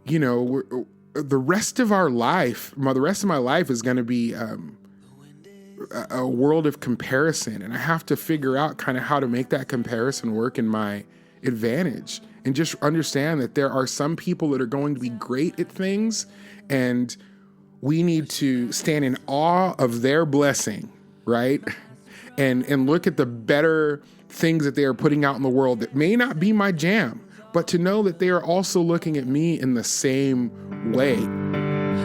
the rest of our life, the rest of my life is going to be a world of comparison. And I have to figure out kind of how to make that comparison work in my advantage, and just understand that there are some people that are going to be great at things, and we need to stand in awe of their blessing, right? And look at the better things that they are putting out in the world that may not be my jam, but to know that they are also looking at me in the same way.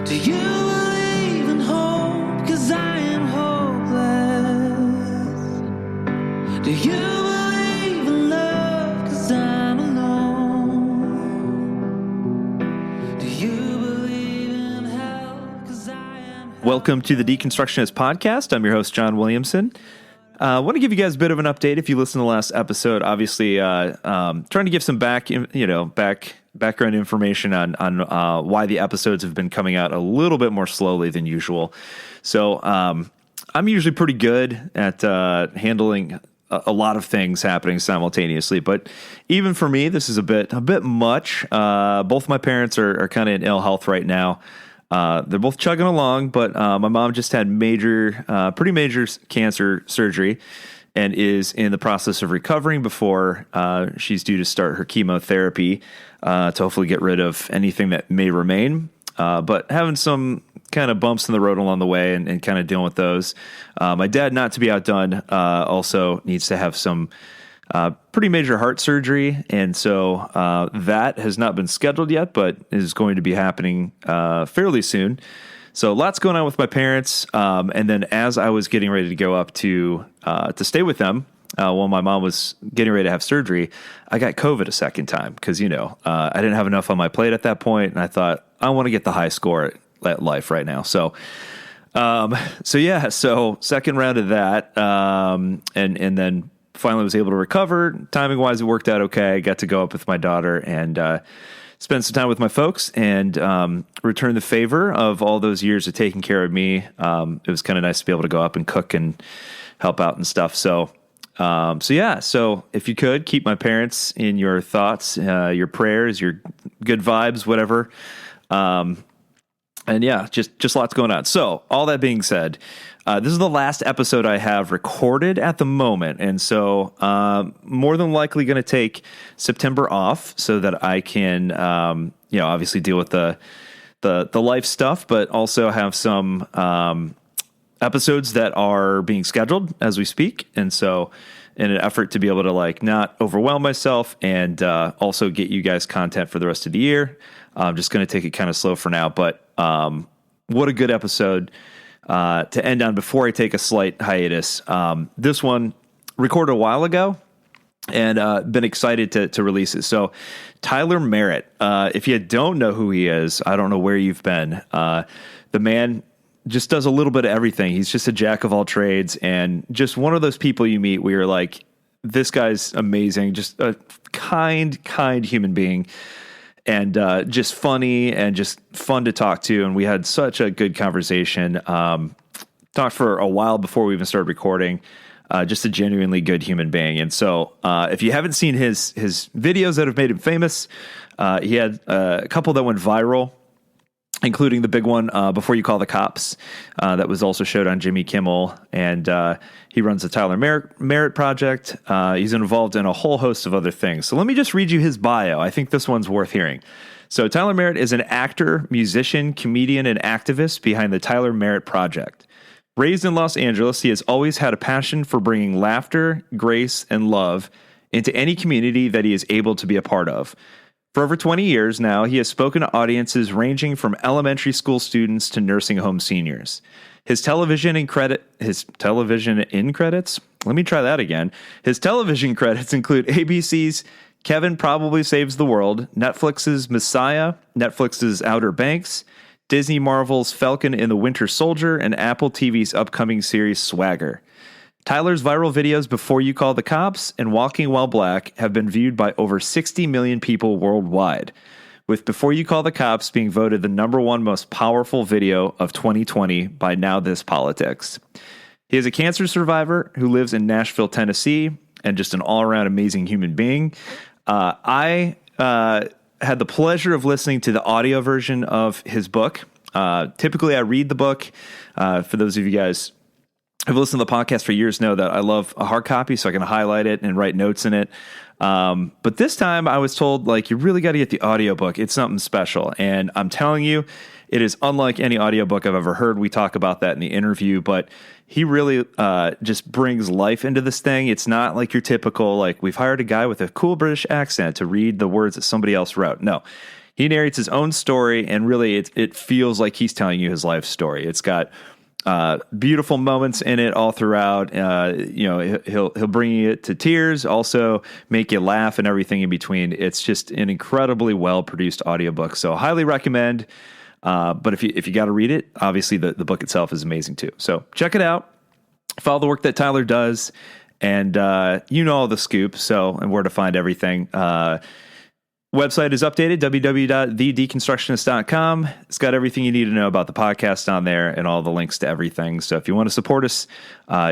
Do you believe in hope? 'Cause I am hopeless. Do you believe in love? 'Cause I'm alone. Do you believe in hell? 'Cause I am hell. Welcome to the Deconstructionist Podcast. I'm your host, John Williamson. I want to give you guys a bit of an update. If you listened to the last episode, obviously trying to give some background information on why the episodes have been coming out a little bit more slowly than usual. So I'm usually pretty good at handling a lot of things happening simultaneously, but even for me, this is a bit much. Both my parents are kind of in ill health right now. They're both chugging along, but my mom just had pretty major cancer surgery and is in the process of recovering before she's due to start her chemotherapy to hopefully get rid of anything that may remain. But having some kind of bumps in the road along the way and kind of dealing with those. My dad, not to be outdone, also needs to have some pretty major heart surgery, and so that has not been scheduled yet, but is going to be happening fairly soon. So lots going on with my parents, and then as I was getting ready to go up to stay with them while my mom was getting ready to have surgery, I got COVID a second time because I didn't have enough on my plate at that point, and I thought I want to get the high score at life right now. So second round of that, and then finally was able to recover. Timing wise, it worked out okay. I got to go up with my daughter and spend some time with my folks and return the favor of all those years of taking care of me. It was kind of nice to be able to go up and cook and help out and stuff. So if you could keep my parents in your thoughts, your prayers, your good vibes, whatever. And yeah, just lots going on. So all that being said, this is the last episode I have recorded at the moment. And so more than likely going to take September off so that I can, obviously deal with the life stuff, but also have some episodes that are being scheduled as we speak. And so in an effort to be able to not overwhelm myself and also get you guys content for the rest of the year, I'm just going to take it kind of slow for now. But what a good episode to end on before I take a slight hiatus. This one recorded a while ago and been excited to release it. So Tyler Merritt, if you don't know who he is, I don't know where you've been. The man just does a little bit of everything. He's just a jack of all trades and just one of those people you meet where you're like, this guy's amazing, just a kind human being. And just funny and just fun to talk to. And we had such a good conversation. Talked for a while before we even started recording. Just a genuinely good human being. And so if you haven't seen his videos that have made him famous, he had a couple that went viral, including the big one, Before You Call the Cops, that was also showed on Jimmy Kimmel. And he runs the Tyler Merritt Project. He's involved in a whole host of other things. So let me just read you his bio. I think this one's worth hearing. So Tyler Merritt is an actor, musician, comedian, and activist behind the Tyler Merritt Project. Raised in Los Angeles, he has always had a passion for bringing laughter, grace, and love into any community that he is able to be a part of. For over 20 years now, he has spoken to audiences ranging from elementary school students to nursing home seniors. His television in credits, His television credits include ABC's Kevin Probably Saves the World, Netflix's Messiah, Netflix's Outer Banks, Disney Marvel's Falcon and the Winter Soldier, and Apple TV's upcoming series Swagger. Tyler's viral videos Before You Call the Cops and Walking While Black have been viewed by over 60 million people worldwide, with Before You Call the Cops being voted the #1 most powerful video of 2020 by Now This Politics. He is a cancer survivor who lives in Nashville, Tennessee, and just an all-around amazing human being. I had the pleasure of listening to the audio version of his book. Typically, I read the book. For those of you guys who've listened to the podcast for years know that I love a hard copy, so I can highlight it and write notes in it. But this time I was told, like, you really got to get the audiobook. It's something special. And I'm telling you, it is unlike any audiobook I've ever heard. We talk about that in the interview, but he really just brings life into this thing. It's not like your typical, like, we've hired a guy with a cool British accent to read the words that somebody else wrote. No, he narrates his own story, and really it feels like he's telling you his life story. It's got beautiful moments in it all throughout. He'll bring you to tears, also make you laugh and everything in between. It's just an incredibly well-produced audiobook. So highly recommend. But if you got to read it, obviously the book itself is amazing too. So check it out. Follow the work that Tyler does, and you know all the scoop. So, and where to find everything. Website is updated, www.thedeconstructionist.com. It's got everything you need to know about the podcast on there and all the links to everything. So if you want to support us,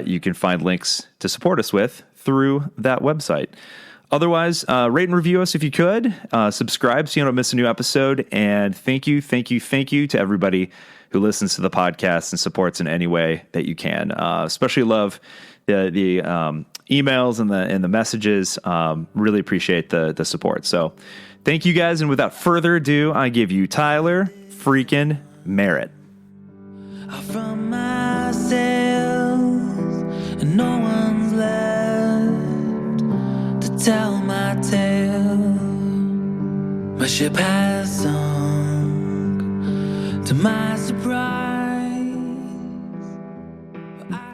you can find links to support us with through that website. Otherwise, rate and review us if you could. Subscribe so you don't miss a new episode. And thank you to everybody who listens to the podcast and supports in any way that you can. Especially love the emails and the messages. Really appreciate the support. So thank you guys. And without further ado, I give you Tyler freaking Merritt. From myself, and no one's left to tell my tale. My ship has sunk to my surprise.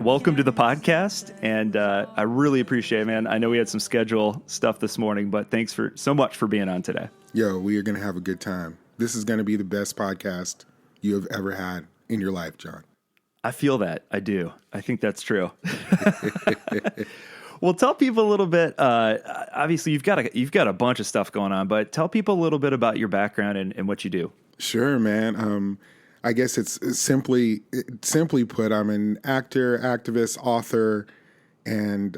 Welcome to the podcast, and I really appreciate it, man. I know we had some schedule stuff this morning, but thanks so much for being on today. Yo, we are going to have a good time. This is going to be the best podcast you have ever had in your life, John. I feel that. I do. I think that's true. Well, tell people a little bit. Obviously, you've got a bunch of stuff going on, but tell people a little bit about your background and what you do. Sure, man. I guess it's simply put, I'm an actor, activist, author, and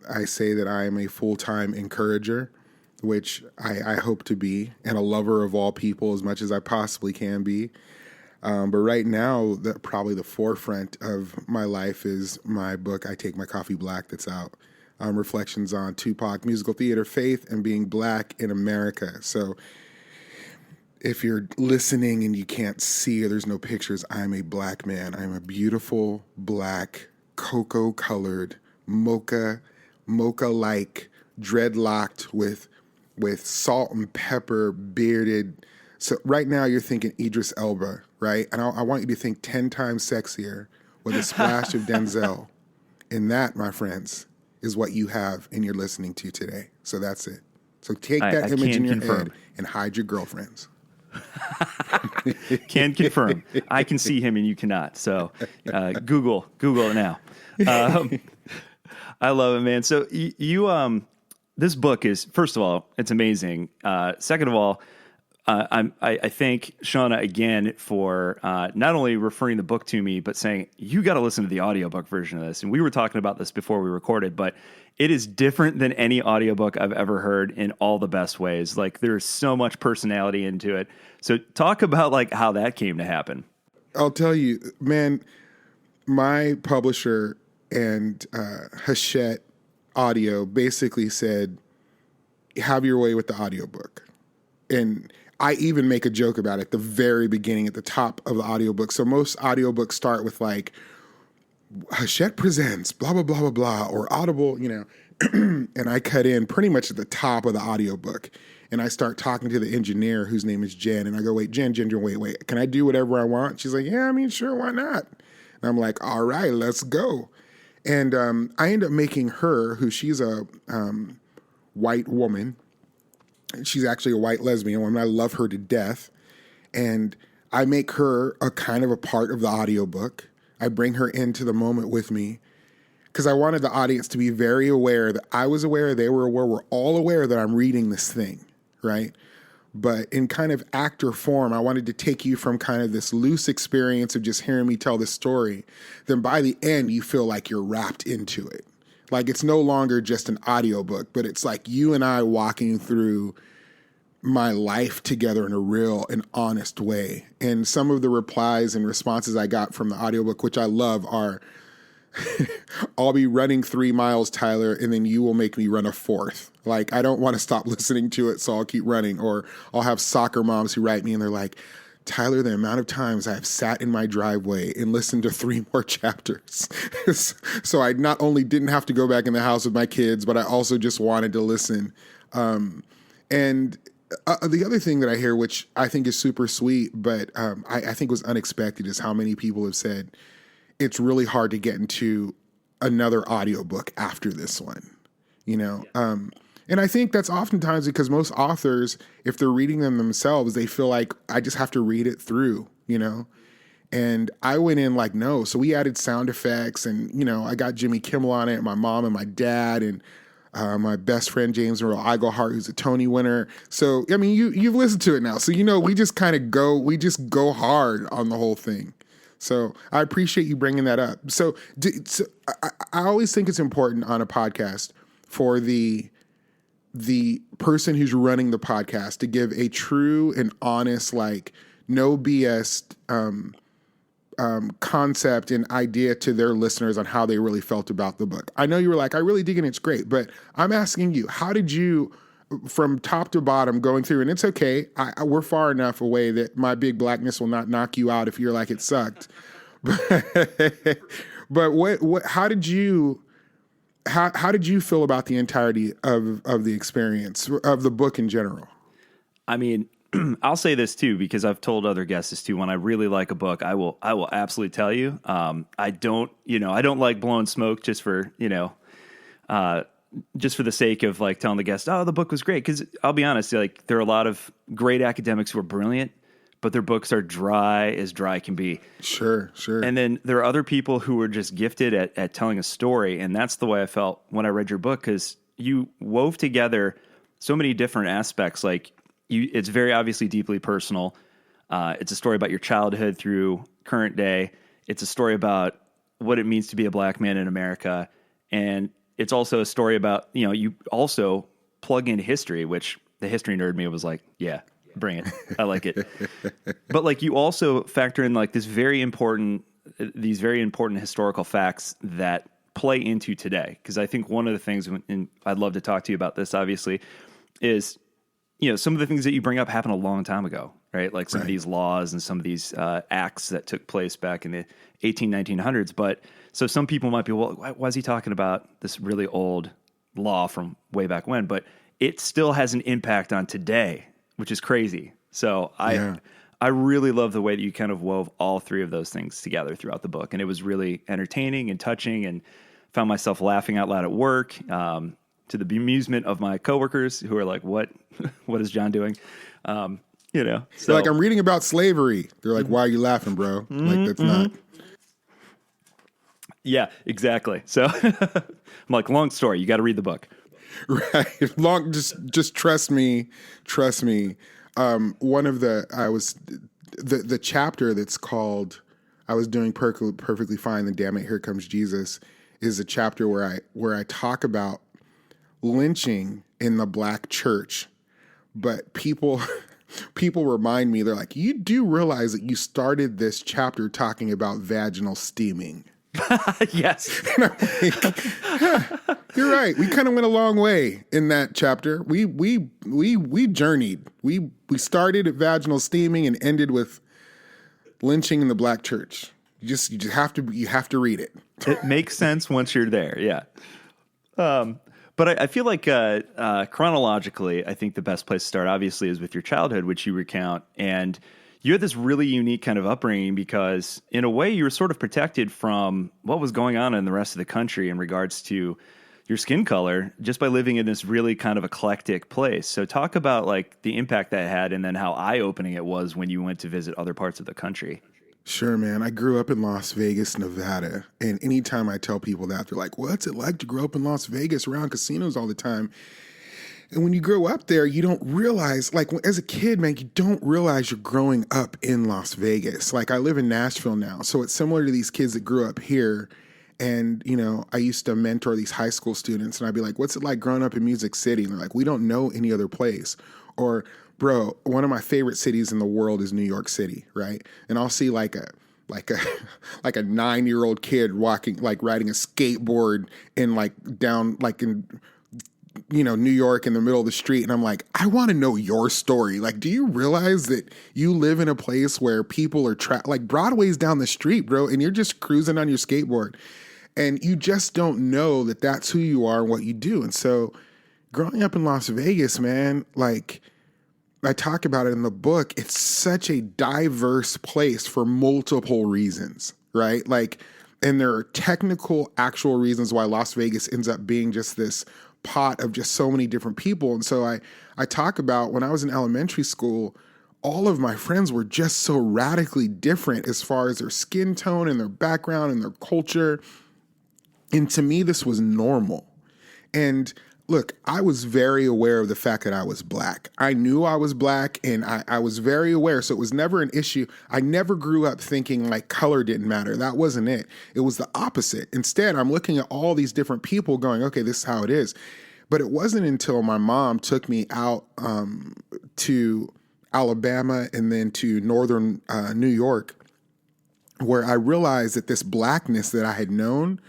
I say that I am a full-time encourager, which I hope to be, and a lover of all people as much as I possibly can be. But right now, probably the forefront of my life is my book, I Take My Coffee Black, that's out. Reflections on Tupac, musical theater, faith, and being black in America. So if you're listening and you can't see or there's no pictures, I'm a black man. I'm a beautiful, black, cocoa-colored, mocha-like, dreadlocked with salt and pepper, bearded. So right now you're thinking Idris Elba, right? And I want you to think 10 times sexier with a splash of Denzel. And that, my friends, is what you have and you're listening to today. So that's it. So take that image in your head and hide your girlfriends. Can confirm. I can see him and you cannot. So Google it now. I love it, man. So you this book is, first of all, it's amazing. Second of all, I thank Shauna again for not only referring the book to me, but saying, you got to listen to the audiobook version of this. And we were talking about this before we recorded, but it is different than any audiobook I've ever heard in all the best ways. Like, there's so much personality into it. So talk about like how that came to happen. I'll tell you, man, my publisher and Hachette Audio basically said, have your way with the audiobook. And I even make a joke about it at the very beginning, at the top of the audiobook. So most audiobooks start with like, Hachette presents blah, blah, blah, blah, blah, or Audible, and I cut in pretty much at the top of the audiobook. And I start talking to the engineer whose name is Jen. And I go, wait, Jen, wait, can I do whatever I want? She's like, yeah, I mean, sure, why not? And I'm like, all right, let's go. And I end up making her, who she's a white woman. She's actually a white lesbian woman. I love her to death. And I make her a kind of a part of the audiobook. I bring her into the moment with me because I wanted the audience to be very aware that I was aware, they were aware, we're all aware that I'm reading this thing, right? But in kind of actor form, I wanted to take you from kind of this loose experience of just hearing me tell this story. Then by the end, you feel like you're wrapped into it. Like it's no longer just an audiobook, but it's like you and I walking through my life together in a real and honest way. And some of the replies and responses I got from the audiobook, which I love, are, I'll be running 3 miles, Tyler, and then you will make me run a 4th. Like, I don't want to stop listening to it, so I'll keep running. Or I'll have soccer moms who write me and they're like, Tyler, the amount of times I've sat in my driveway and listened to 3 more chapters. So I not only didn't have to go back in the house with my kids, but I also just wanted to listen. And the other thing that I hear, which I think is super sweet, but I think was unexpected, is how many people have said it's really hard to get into another audiobook after this one, you know? And I think that's oftentimes because most authors, if they're reading them themselves, they feel like I just have to read it through, you know? And I went in like, no. So we added sound effects and, you know, I got Jimmy Kimmel on it, my mom and my dad, and my best friend, James Earl Iglehart, who's a Tony winner. So, I mean, you've listened to it now. So, you know, we just go hard on the whole thing. So I appreciate you bringing that up. So I always think it's important on a podcast for the person who's running the podcast to give a true and honest, like, no BS concept and idea to their listeners on how they really felt about the book. I know you were like, I really dig it, it's great, but I'm asking you, how did you, from top to bottom, going through, and it's okay, we're far enough away that my big blackness will not knock you out if you're like, it sucked. But how did you feel about the entirety of the experience, of the book in general? I mean, I'll say this too, because I've told other guests this too. When I really like a book, I will absolutely tell you. I don't like blowing smoke just for the sake of like telling the guest, oh, the book was great. Because I'll be honest, like, there are a lot of great academics who are brilliant, but their books are dry as dry can be. Sure. And then there are other people who are just gifted at telling a story, and that's the way I felt when I read your book, because you wove together so many different aspects. Like, it's very obviously deeply personal. It's a story about your childhood through current day. It's a story about what it means to be a black man in America. And it's also a story about, you also plug in history, which the history nerd me was like, yeah, bring it. I like it. But like, you also factor in like these very important historical facts that play into today. Because I think one of the things, and I'd love to talk to you about this, obviously, is, some of the things that you bring up happened a long time ago, right? Like some of these laws and some of these acts that took place back in the 1900s. But so some people might be, well, why is he talking about this really old law from way back when? But it still has an impact on today, which is crazy. So I really love the way that you kind of wove all 3 of those things together throughout the book. And it was really entertaining and touching, and found myself laughing out loud at work, to the bemusement of my coworkers who are like, what is John doing? So they're like, I'm reading about slavery. They're like, why are you laughing, bro? Like, that's not. Yeah, exactly. So I'm like, long story. You got to read the book. Right. Just trust me. One of the chapter that's called, I was doing perfectly fine, then damn it, here comes Jesus, is a chapter where I talk about lynching in the black church. But people remind me, they're like, you do realize that you started this chapter talking about vaginal steaming. Yes. And I'm like, you're right. We kind of went a long way in that chapter. We journeyed. We started at vaginal steaming and ended with lynching in the black church. You have to read it. It makes sense once you're there. Yeah. But I feel like chronologically, I think the best place to start, obviously, is with your childhood, which you recount. And you had this really unique kind of upbringing because, in a way, you were sort of protected from what was going on in the rest of the country in regards to your skin color just by living in this really kind of eclectic place. So talk about like the impact that had, and then how eye-opening it was when you went to visit other parts of the country. Sure, man. I grew up in Las Vegas, Nevada. And anytime I tell people that, they're like, what's it like to grow up in Las Vegas around casinos all the time? And when you grow up there, you don't realize, like, as a kid, man, you don't realize you're growing up in Las Vegas. Like, I live in Nashville now, so it's similar to these kids that grew up here. And, I used to mentor these high school students, and I'd be like, what's it like growing up in Music City? And they're like, we don't know any other place. Or bro, one of my favorite cities in the world is New York City, right? And I'll see like a like a like a 9-year-old kid walking, like riding a skateboard in like down like in New York in the middle of the street. And I'm like, I want to know your story. Like, do you realize that you live in a place where people are like Broadway's down the street, bro, and you're just cruising on your skateboard and you just don't know that that's who you are and what you do. And so growing up in Las Vegas, man, like I talk about it in the book, it's such a diverse place for multiple reasons, right? Like, and there are technical, actual reasons why Las Vegas ends up being just this pot of just so many different people. And so I talk about when I was in elementary school, all of my friends were just so radically different as far as their skin tone and their background and their culture. And to me, this was normal. And look, I was very aware of the fact that I was Black. I knew I was Black, and I was very aware. So it was never an issue. I never grew up thinking like color didn't matter. That wasn't it. It was the opposite. Instead, I'm looking at all these different people going, okay, this is how it is. But it wasn't until my mom took me out to Alabama and then to northern New York where I realized that this Blackness that I had known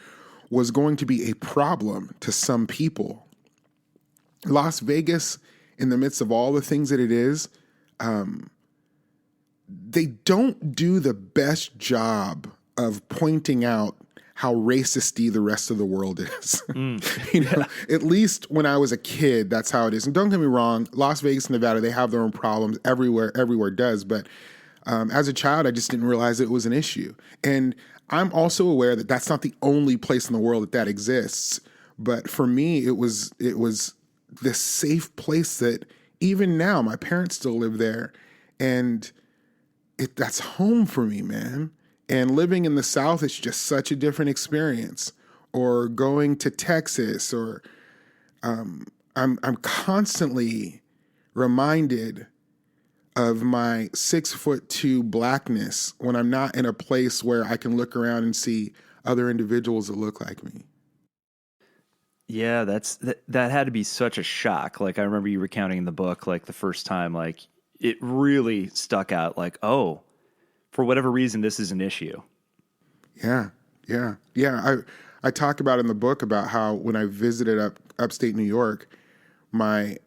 was going to be a problem to some people. Las Vegas, in the midst of all the things that it is, they don't do the best job of pointing out how racisty the rest of the world is. At least when I was a kid, that's how it is. And don't get me wrong, Las Vegas, Nevada, they have their own problems. Everywhere does. But as a child, I just didn't realize it was an issue. And I'm also aware that that's not the only place in the world that exists. But for me, it was this safe place that even now my parents still live there, and that's home for me, man. And living in the South is just such a different experience. Or going to Texas, or I'm constantly reminded of my 6'2" Blackness when I'm not in a place where I can look around and see other individuals that look like me. Yeah, that had to be such a shock. Like I remember you recounting in the book, like the first time, like it really stuck out. Like, oh, for whatever reason, this is an issue. Yeah. I talk about in the book about how when I visited upstate New York, my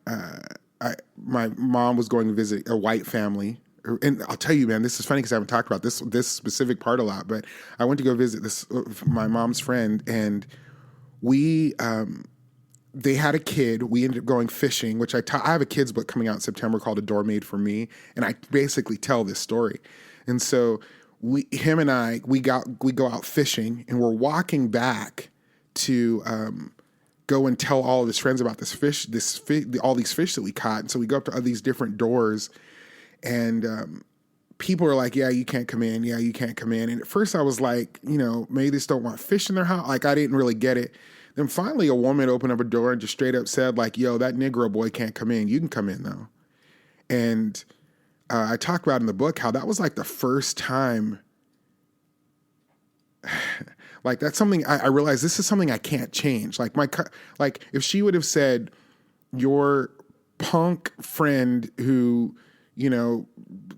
mom was going to visit a white family. And I'll tell you, man, this is funny because I haven't talked about this specific part a lot. But I went to go visit my mom's friend, and they had a kid. We ended up going fishing, which I have a kid's book coming out in September called A Door Made for Me. And I basically tell this story. And so him and I go out fishing, and we're walking back to go and tell all of his friends about all these fish that we caught. And so we go up to all these different doors, and people are like, yeah, you can't come in. Yeah, you can't come in. And at first I was like, maybe they just don't want fish in their house. Like I didn't really get it. Then finally a woman opened up a door and just straight up said like, yo, that Negro boy can't come in. You can come in though. And I talk about in the book how that was like the first time, like that's something I realized this is something I can't change. Like like if she would have said, your punk friend who,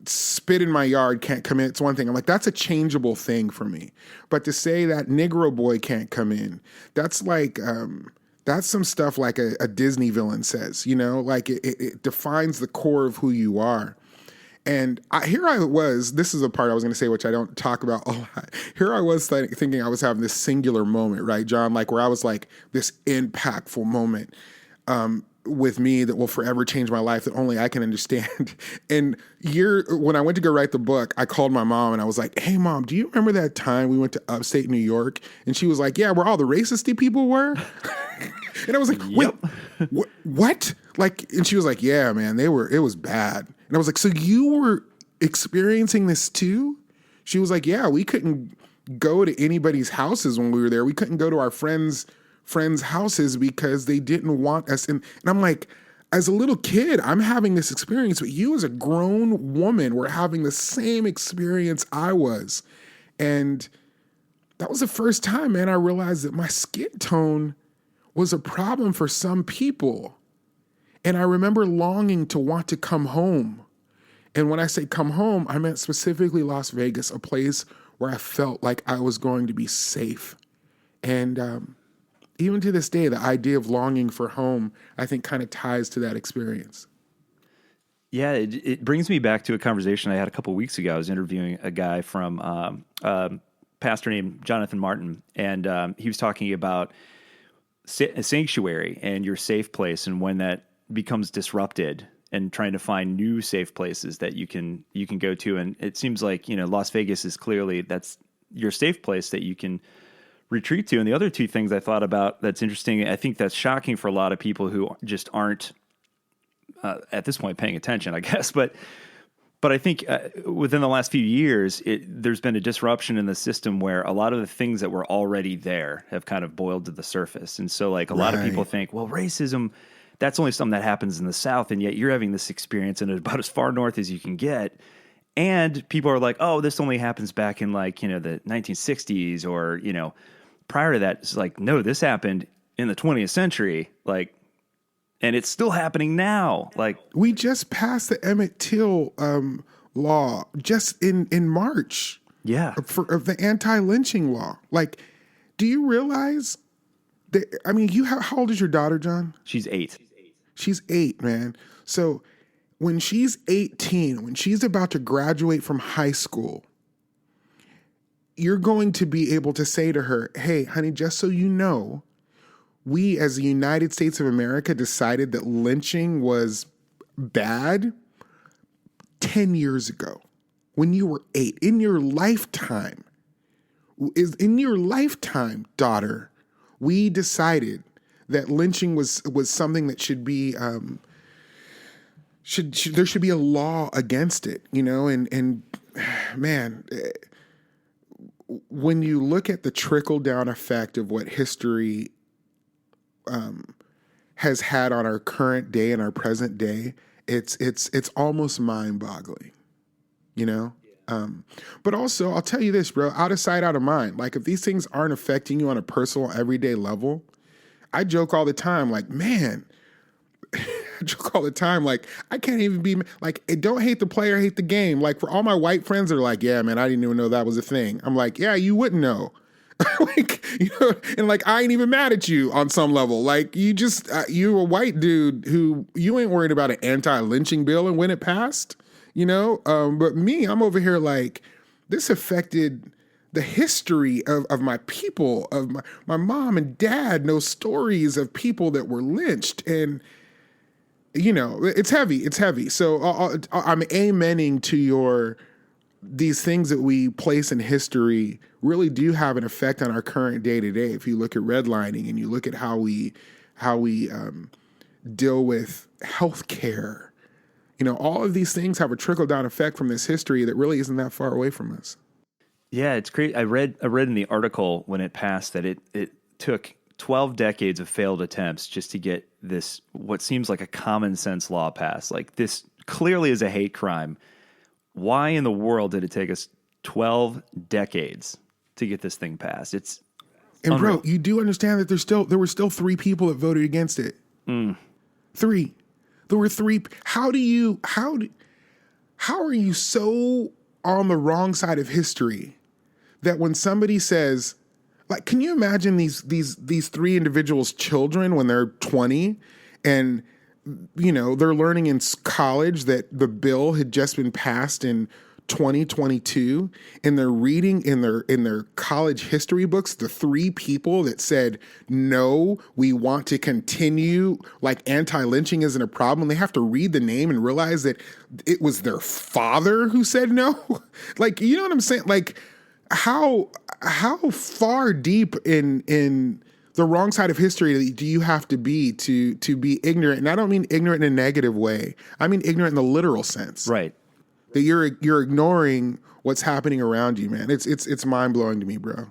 spit in my yard can't come in, it's one thing. I'm like, that's a changeable thing for me. But to say that Negro boy can't come in, that's like, that's some stuff like a Disney villain says, like it defines the core of who you are. And here I was, this is a part I was going to say, which I don't talk about a lot. Here I was thinking I was having this singular moment, right, John? Like where I was like this impactful moment with me that will forever change my life that only I can understand. And when I went to go write the book, I called my mom and I was like, hey, Mom, do you remember that time we went to upstate New York? And she was like, yeah, where all the racisty people were? And I was like, wait, what? Like, and she was like, yeah, man, it was bad. And I was like, so you were experiencing this too? She was like, yeah, we couldn't go to anybody's houses when we were there. We couldn't go to our friends' houses because they didn't want us. And I'm like, as a little kid, I'm having this experience, but you as a grown woman were having the same experience I was. And that was the first time, man, I realized that my skin tone was a problem for some people. And I remember longing to want to come home. And when I say come home, I meant specifically Las Vegas, a place where I felt like I was going to be safe. And even to this day, the idea of longing for home, I think, kind of ties to that experience. Yeah, it brings me back to a conversation I had a couple of weeks ago. I was interviewing a guy from a pastor named Jonathan Martin, and he was talking about a sanctuary and your safe place, and when that becomes disrupted, and trying to find new safe places that you can go to. And it seems like, Las Vegas is clearly that's your safe place that you can retreat to. And the other two things I thought about that's interesting, I think that's shocking for a lot of people who just aren't at this point paying attention, I guess. But I think within the last few years, there's been a disruption in the system where a lot of the things that were already there have kind of boiled to the surface. And so like a lot of people think, well, racism, that's only something that happens in the South, and yet you're having this experience in about as far north as you can get. And people are like, oh, this only happens back in like, the 1960s or, prior to that. It's like, no, this happened in the 20th century. Like, and it's still happening now. Like, we just passed the Emmett Till law just in March. Yeah. Of the anti-lynching law. Like, do you realize that, I mean, how old is your daughter, John? She's 8. She's 8, man. So when she's 18, when she's about to graduate from high school, you're going to be able to say to her, hey, honey, just so you know, we as the United States of America decided that lynching was bad 10 years ago when you were 8. In your lifetime, daughter, we decided that lynching was something that should be there should be a law against it, and man, when you look at the trickle down effect of what history has had on our current day and our present day, it's almost mind-boggling, but also I'll tell you this, bro, out of sight, out of mind. Like, if these things aren't affecting you on a personal everyday level, I joke all the time, like, man, I can't even be like, don't hate the player, hate the game. Like, for all my white friends, they're like, yeah, man, I didn't even know that was a thing. I'm like, yeah, you wouldn't know. Like, and like, I ain't even mad at you on some level. Like, you just, you're a white dude who you ain't worried about an anti-lynching bill and when it passed, but me, I'm over here like, this affected the history of my people, of my mom and dad know stories of people that were lynched, and it's heavy. So I'm amening to these things that we place in history really do have an effect on our current day to day. If you look at redlining and you look at how we deal with healthcare, all of these things have a trickle down effect from this history that really isn't that far away from us. Yeah, it's great. I read in the article when it passed that it took 12 decades of failed attempts just to get this, what seems like a common sense law passed. Like, this clearly is a hate crime. Why in the world did it take us 12 decades to get this thing passed? It's unreal. Bro, you do understand that there were still 3 people that voted against it. 3. There were 3. How are you so on the wrong side of history that when somebody says, like, can you imagine these 3 individuals' children when they're 20 and, they're learning in college that the bill had just been passed in 2022, and they're reading in their college history books the 3 people that said, no, we want to continue, like, anti-lynching isn't a problem. They have to read the name and realize that it was their father who said no. Like, you know what I'm saying? Like, how far deep in the wrong side of history do you have to be be ignorant? And I don't mean ignorant in a negative way. I mean ignorant in the literal sense. Right. That you're ignoring what's happening around you, man. It's mind-blowing to me, bro.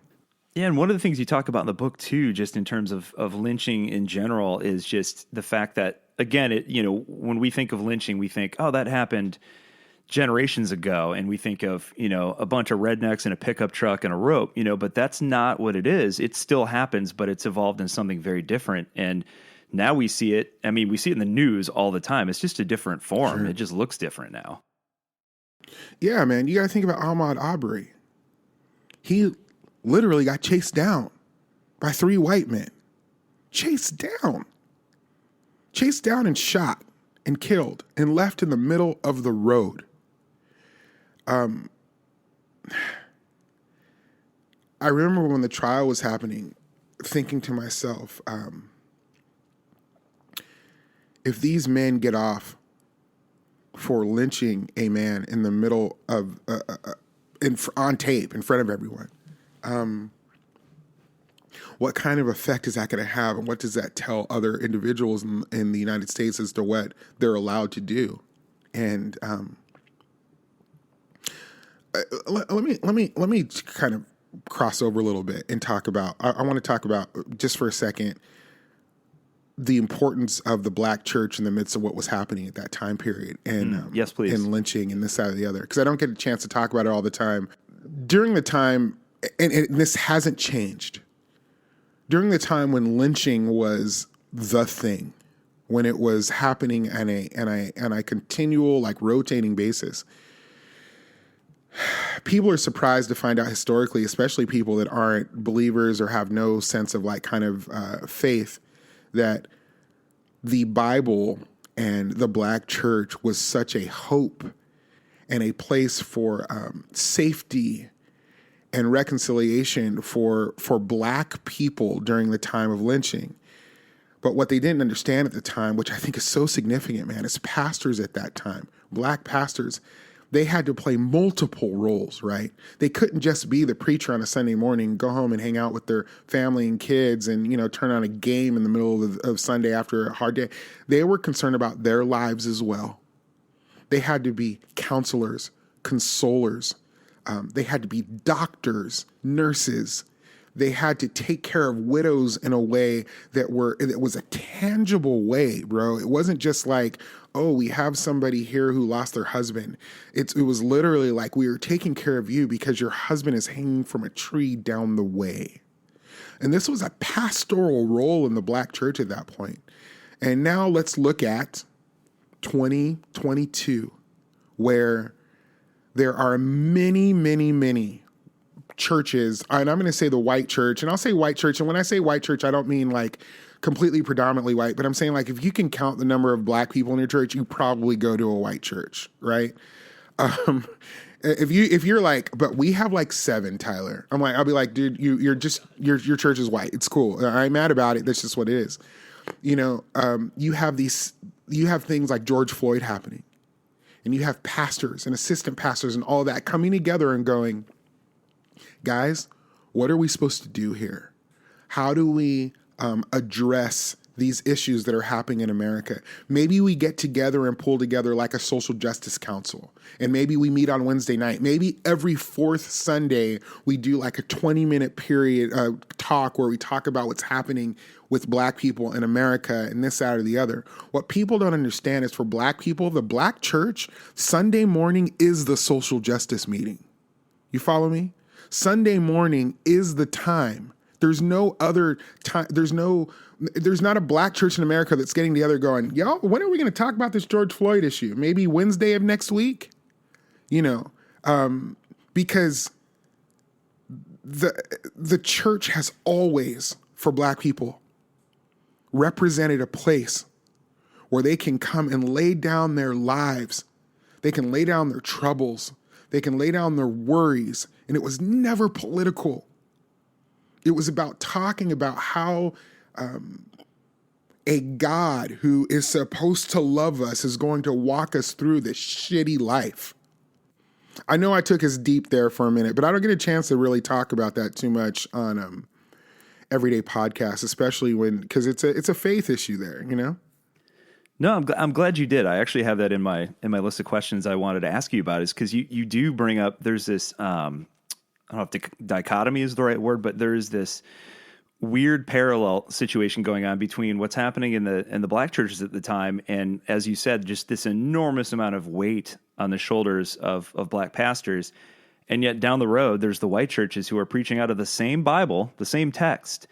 Yeah, and one of the things you talk about in the book too, just in terms of lynching in general, is just the fact that, again, when we think of lynching, we think, oh, that happened generations ago, and we think of, a bunch of rednecks in a pickup truck and a rope, but that's not what it is. It still happens, but it's evolved in something very different. And Now we see it. I mean, we see it in the news all the time. It's just a different form. Sure. It just looks different now. Yeah, man. You got to think about Ahmaud Arbery. He literally got chased down by 3 white men. Chased down and shot and killed and left in the middle of the road. I remember when the trial was happening, thinking to myself, if these men get off for lynching a man in the middle of, on tape in front of everyone, what kind of effect is that going to have, and what does that tell other individuals in the United States as to what they're allowed to do? And let me kind of cross over a little bit and talk about. I want to talk about just for a second the importance of the black church in the midst of what was happening at that time period, and yes, please, and lynching and this, that, or the other, because I don't get a chance to talk about it all the time. During the time, and this hasn't changed. During the time when lynching was the thing, when it was happening on a continual, like, rotating basis, people are surprised to find out historically, especially people that aren't believers or have no sense of, like, kind of faith, that the Bible and the black church was such a hope and a place for safety and reconciliation for black people during the time of lynching. But what they didn't understand at the time, which I think is so significant, man, is pastors at that time, black pastors, they had to play multiple roles, right? They couldn't just be the preacher on a Sunday morning, go home and hang out with their family and kids and, turn on a game in the middle of Sunday after a hard day. They were concerned about their lives as well. They had to be counselors, consolers. They had to be doctors, nurses. They had to take care of widows in a way that was a tangible way, bro. It wasn't just like, oh, we have somebody here who lost their husband. It was literally like, we are taking care of you because your husband is hanging from a tree down the way. And this was a pastoral role in the black church at that point. And now let's look at 2022, where there are many, many, many churches, and I'm going to say the white church, and I'll say white church. And when I say white church, I don't mean like completely predominantly white, but I'm saying, like, if you can count the number of black people in your church, you probably go to a white church, right? If you're like, but we have like 7, Tyler. I'll be like, dude, your church is white. It's cool. I'm mad about it. That's just what it is. You have things like George Floyd happening, and you have pastors and assistant pastors and all that coming together and going, guys, what are we supposed to do here? How do we address these issues that are happening in America? Maybe we get together and pull together like a social justice council, and maybe we meet on Wednesday night. Maybe every 4th Sunday we do like a 20-minute period talk where we talk about what's happening with black people in America and this, that, or the other. What people don't understand is, for black people, the black church, Sunday morning is the social justice meeting. You follow me? Sunday morning is the time. There's no other time. There's not a black church in America that's getting together going, y'all, when are we going to talk about this George Floyd issue? Maybe Wednesday of next week? Because the church has always, for black people, represented a place where they can come and lay down their lives. They can lay down their troubles. They can lay down their worries. And it was never political. It was about talking about how a God who is supposed to love us is going to walk us through this shitty life. I know I took us deep there for a minute, but I don't get a chance to really talk about that too much on everyday podcasts, especially because it's a faith issue there, No, I'm glad you did. I actually have that in my list of questions I wanted to ask you about, is because you do bring up, there's this, I don't know if dichotomy is the right word, but there's this weird parallel situation going on between what's happening in the black churches at the time, and, as you said, just this enormous amount of weight on the shoulders of black pastors. And yet down the road, there's the white churches who are preaching out of the same Bible, the same text,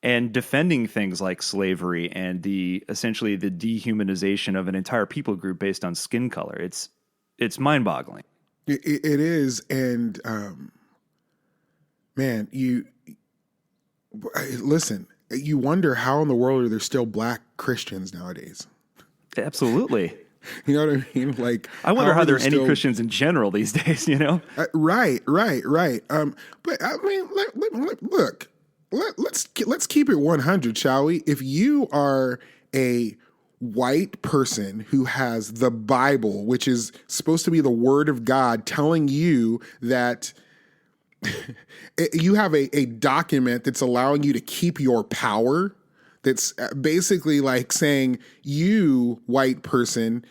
and defending things like slavery and essentially the dehumanization of an entire people group based on skin color. It's mind-boggling. It is, and man, listen. You wonder how in the world are there still black Christians nowadays? Absolutely. You know what I mean? Like, I wonder how there are any Christians in general these days, you know? Right. But I mean, look, let's keep it 100, shall we? If you are a white person who has the Bible, which is supposed to be the word of God, telling you that you have a document that's allowing you to keep your power, that's basically like saying you, white person,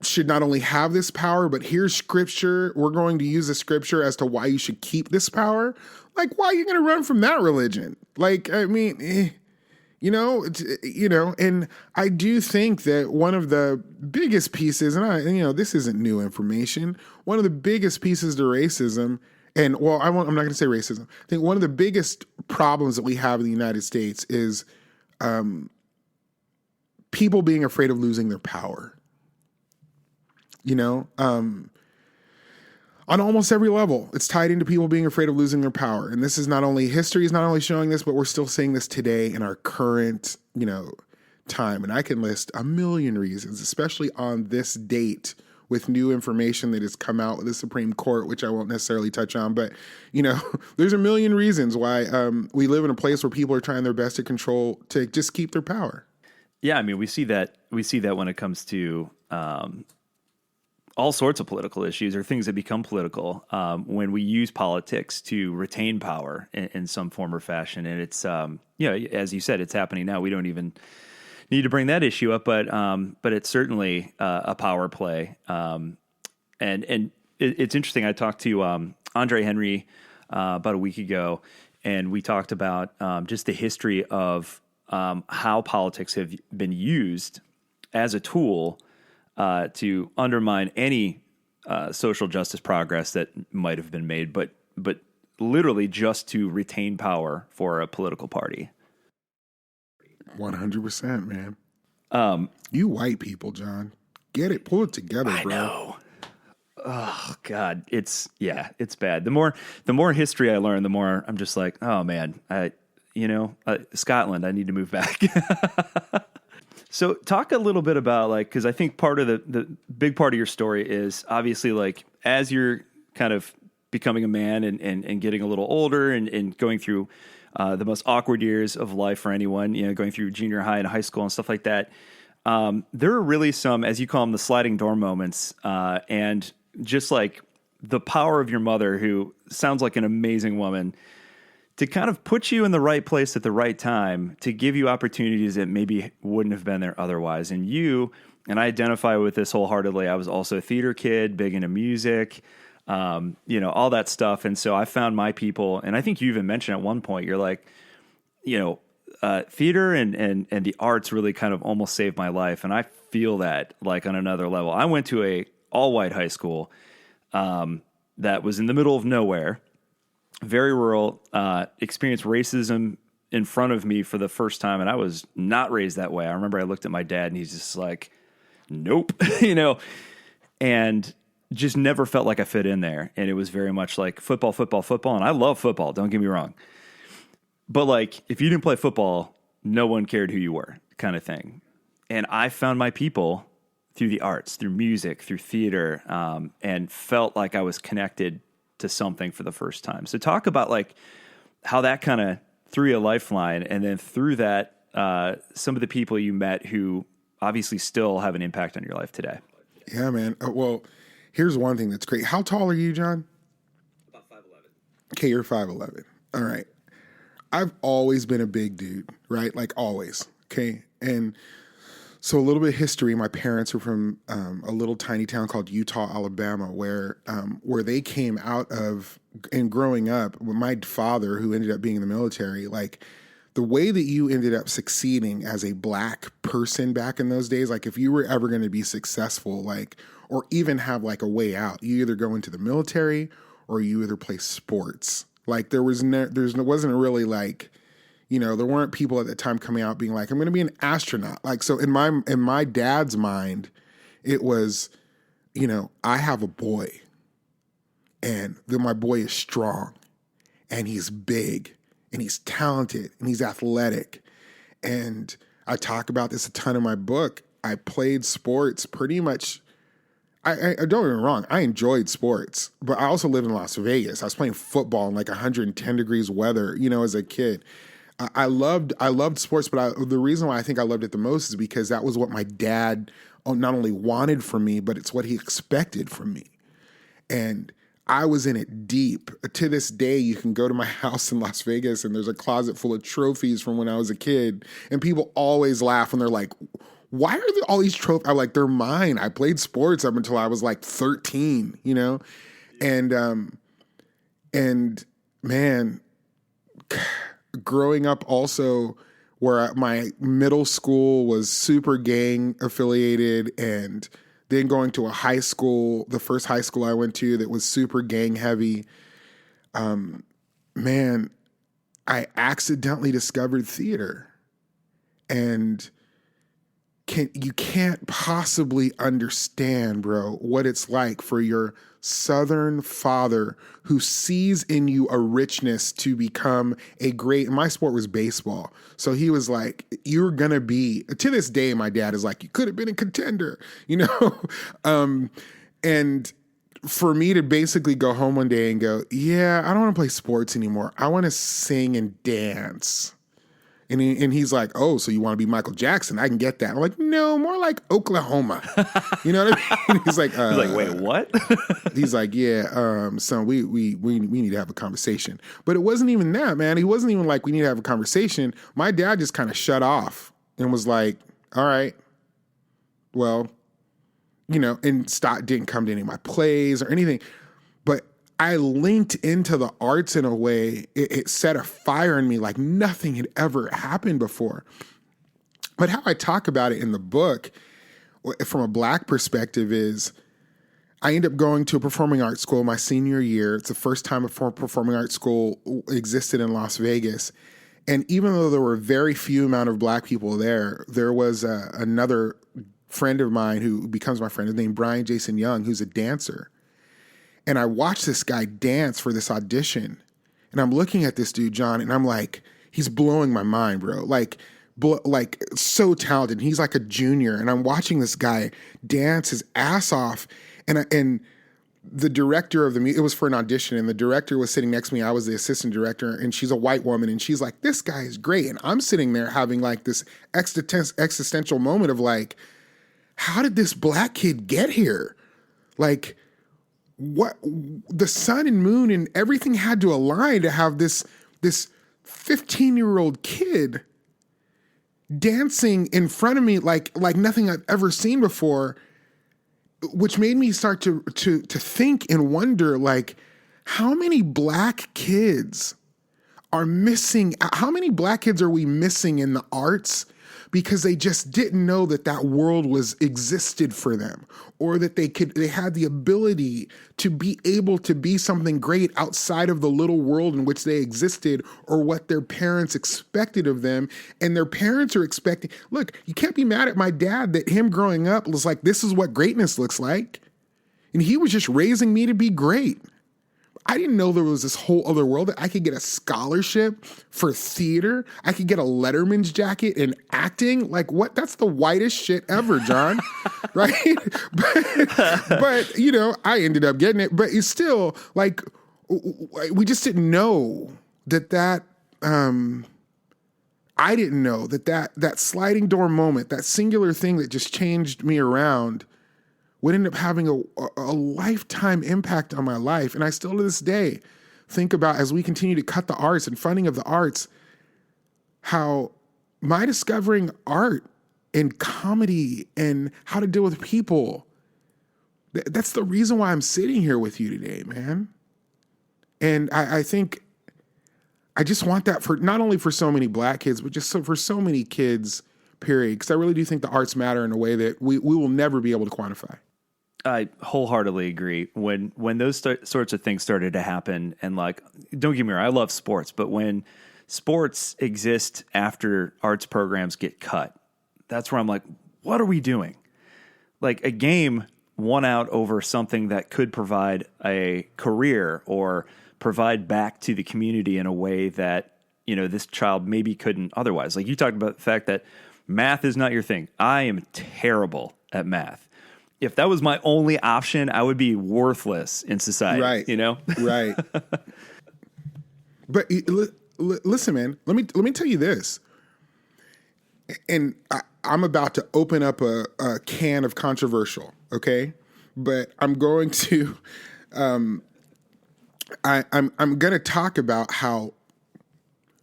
should not only have this power, but here's scripture. We're going to use the scripture as to why you should keep this power. Like, why are you going to run from that religion? Like, I mean, and I do think that one of the biggest pieces, and this isn't new information, one of the biggest pieces to racism, and well, I'm not going to say racism. I think one of the biggest problems that we have in the United States is people being afraid of losing their power. On almost every level, it's tied into people being afraid of losing their power. And this is history is not only showing this, but we're still seeing this today in our current, time. And I can list a million reasons, especially on this date with new information that has come out with the Supreme Court, which I won't necessarily touch on. But, there's a million reasons why we live in a place where people are trying their best to just keep their power. Yeah, I mean, we see that when it comes to all sorts of political issues or things that become political when we use politics to retain power in some form or fashion. And it's, as you said, it's happening now. We don't even need to bring that issue up, but it's certainly a power play. And it's interesting. I talked to Andre Henry about a week ago, and we talked about just the history of how politics have been used as a tool to undermine any social justice progress that might have been made, but literally just to retain power for a political party. 100%, man. You white people, John, get it, pull it together, bro. I know. Oh God, it's bad. The more history I learn, the more I'm just like, oh man, Scotland, I need to move back. So talk a little bit about because I think part of the big part of your story is obviously as you're kind of becoming a man and getting a little older and going through the most awkward years of life for anyone, going through junior high and high school and stuff like that. There are really some, as you call them, the sliding door moments, and just the power of your mother, who sounds like an amazing woman, to kind of put you in the right place at the right time to give you opportunities that maybe wouldn't have been there otherwise. And I identify with this wholeheartedly. I was also a theater kid, big into music, all that stuff. And so I found my people, and I think you even mentioned at one point, you're like, theater and the arts really kind of almost saved my life. And I feel that on another level. I went to a all white high school that was in the middle of nowhere, very rural, experienced racism in front of me for the first time. And I was not raised that way. I remember I looked at my dad and he's just like, nope, and just never felt like I fit in there. And it was very much like football. And I love football. Don't get me wrong. But if you didn't play football, no one cared who you were, kind of thing. And I found my people through the arts, through music, through theater, and felt like I was connected to something for the first time. So talk about how that kind of threw you a lifeline, and then through that, some of the people you met who obviously still have an impact on your life today. Yeah, man. Well, here's one thing that's great. How tall are you, John? About 5'11". Okay, you're 5'11". All right. I've always been a big dude, right? Always. Okay. And so a little bit of history. My parents are from a little tiny town called Utah, Alabama, where they came out of, and growing up, my father, who ended up being in the military, the way that you ended up succeeding as a black person back in those days, if you were ever going to be successful, or even have a way out, you either go into the military or you either play sports. There wasn't really You know, there weren't people at the time coming out being like, I'm going to be an astronaut. Like, so in my dad's mind, it was, you know, I have a boy, and then my boy is strong, and he's big, and he's talented, and he's athletic. And I talk about this a ton in my book. I played sports pretty much. I don't get me wrong, I enjoyed sports, but I also lived in Las Vegas. I was playing football in like 110 degrees weather, you know, as a kid. I loved sports, but the reason why I think I loved it the most is because that was what my dad not only wanted from me, but it's what he expected from me. And I was in it deep. To this day, you can go to my house in Las Vegas and there's a closet full of trophies from when I was a kid. And people always laugh when they're like, why are there all these trophies? I'm like, they're mine. I played sports up until I was like 13, you know? And man, growing up also where my middle school was super gang affiliated, and then going to a high school, the first high school I went to that was super gang heavy. Man, I accidentally discovered theater, and you can't possibly understand, bro, what it's like for your Southern father who sees in you a richness to become a great, my sport was baseball. So he was like, you're going to be, to this day, my dad is like, you could have been a contender, you know? And for me to basically go home one day and go, yeah, I don't want to play sports anymore. I want to sing and dance. And he's like, oh, so you want to be Michael Jackson? I can get that. I'm like, no, more like Oklahoma. You know what I mean? He's like, wait, what? He's like, yeah, son, we need to have a conversation. But it wasn't even that, man. He wasn't even like, we need to have a conversation. My dad just kind of shut off and was like, all right, well, you know, and didn't come to any of my plays or anything. But I linked into the arts in a way, it set a fire in me like nothing had ever happened before. But how I talk about it in the book from a Black perspective is I ended up going to a performing arts school my senior year. It's the first time a performing arts school existed in Las Vegas. And even though there were very few amount of Black people there was another friend of mine who becomes my friend, his name Brian Jason Young, who's a dancer. And I watched this guy dance for this audition. And I'm looking at this dude, John, and I'm like, he's blowing my mind, bro. Like so talented. He's like a junior. And I'm watching this guy dance his ass off. And the director of it was for an audition. And the director was sitting next to me. I was the assistant director. And she's a white woman. And she's like, this guy is great. And I'm sitting there having like this existential moment of like, how did this Black kid get here? Like, what the sun and moon and everything had to align to have this 15-year-old kid dancing in front of me like nothing I've ever seen before, which made me start to think and wonder, like, how many Black kids are missing? How many Black kids are we missing in the arts because they just didn't know that world existed for them, or that they had the ability to be able to be something great outside of the little world in which they existed, or what their parents expected of them. And their parents are expecting, look, you can't be mad at my dad that him growing up was like, this is what greatness looks like. And he was just raising me to be great. I didn't know there was this whole other world that I could get a scholarship for theater. I could get a Letterman's jacket in acting. Like, what? That's the whitest shit ever, John. Right? But, you know, I ended up getting it. But it's still like, we just didn't know that I didn't know that sliding door moment, that singular thing that just changed me around, would end up having a lifetime impact on my life. And I still to this day think about, as we continue to cut the arts and funding of the arts, how my discovering art and comedy and how to deal with people, that's the reason why I'm sitting here with you today, man. And I think I just want that for not only for so many Black kids, but just for so many kids, period. Because I really do think the arts matter in a way that we will never be able to quantify. I wholeheartedly agree. When those sorts of things started to happen, and like, don't get me wrong, I love sports, but when sports exist after arts programs get cut. That's where I'm like, what are we doing? Like a game won out over something that could provide a career or provide back to the community in a way that, you know, this child maybe couldn't otherwise. Like you talked about the fact that math is not your thing. I am terrible at math. If that was my only option, I would be worthless in society. Right. You know? Right. But listen, man, let me tell you this. And I'm about to open up a can of controversial, okay? But I'm going to, I'm going to talk about how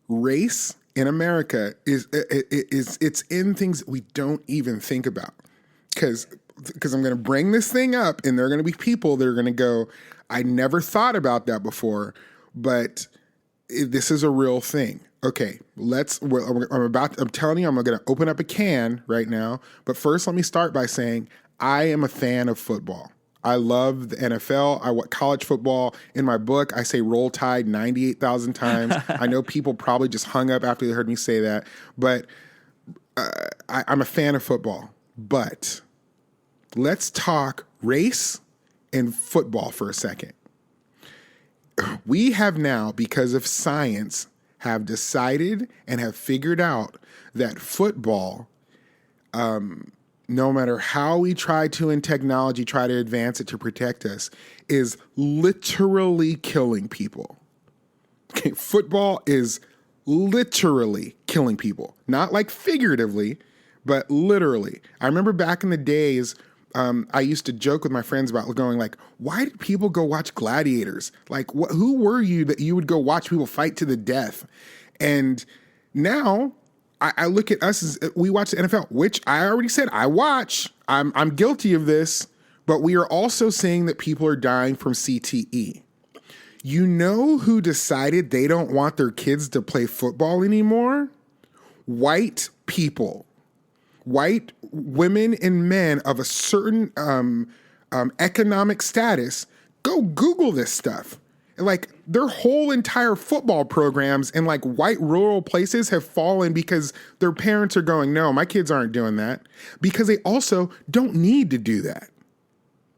race in America is it's in things we don't even think about. Because I'm going to bring this thing up, and there are going to be people that are going to go, I never thought about that before, but this is a real thing. Okay, I'm telling you, I'm going to open up a can right now. But first, let me start by saying I am a fan of football. I love the NFL. I watch college football. In my book, I say Roll Tide 98,000 times. I know people probably just hung up after they heard me say that, but I'm a fan of football. But let's talk race and football for a second. We have now, because of science, have decided and have figured out that football, no matter how we try to in technology, try to advance it to protect us, is literally killing people. Okay, football is literally killing people. Not like figuratively, but literally. I remember back in the days, I used to joke with my friends about going like, why did people go watch gladiators? Like, who were you that you would go watch people fight to the death? And now I look at us as we watch the NFL, which I already said I watch. I'm guilty of this, but we are also seeing that people are dying from CTE. You know who decided they don't want their kids to play football anymore? White people. White women and men of a certain economic status. Go Google this stuff. Like their whole entire football programs in like white rural places have fallen because their parents are going, no, my kids aren't doing that, because they also don't need to do that.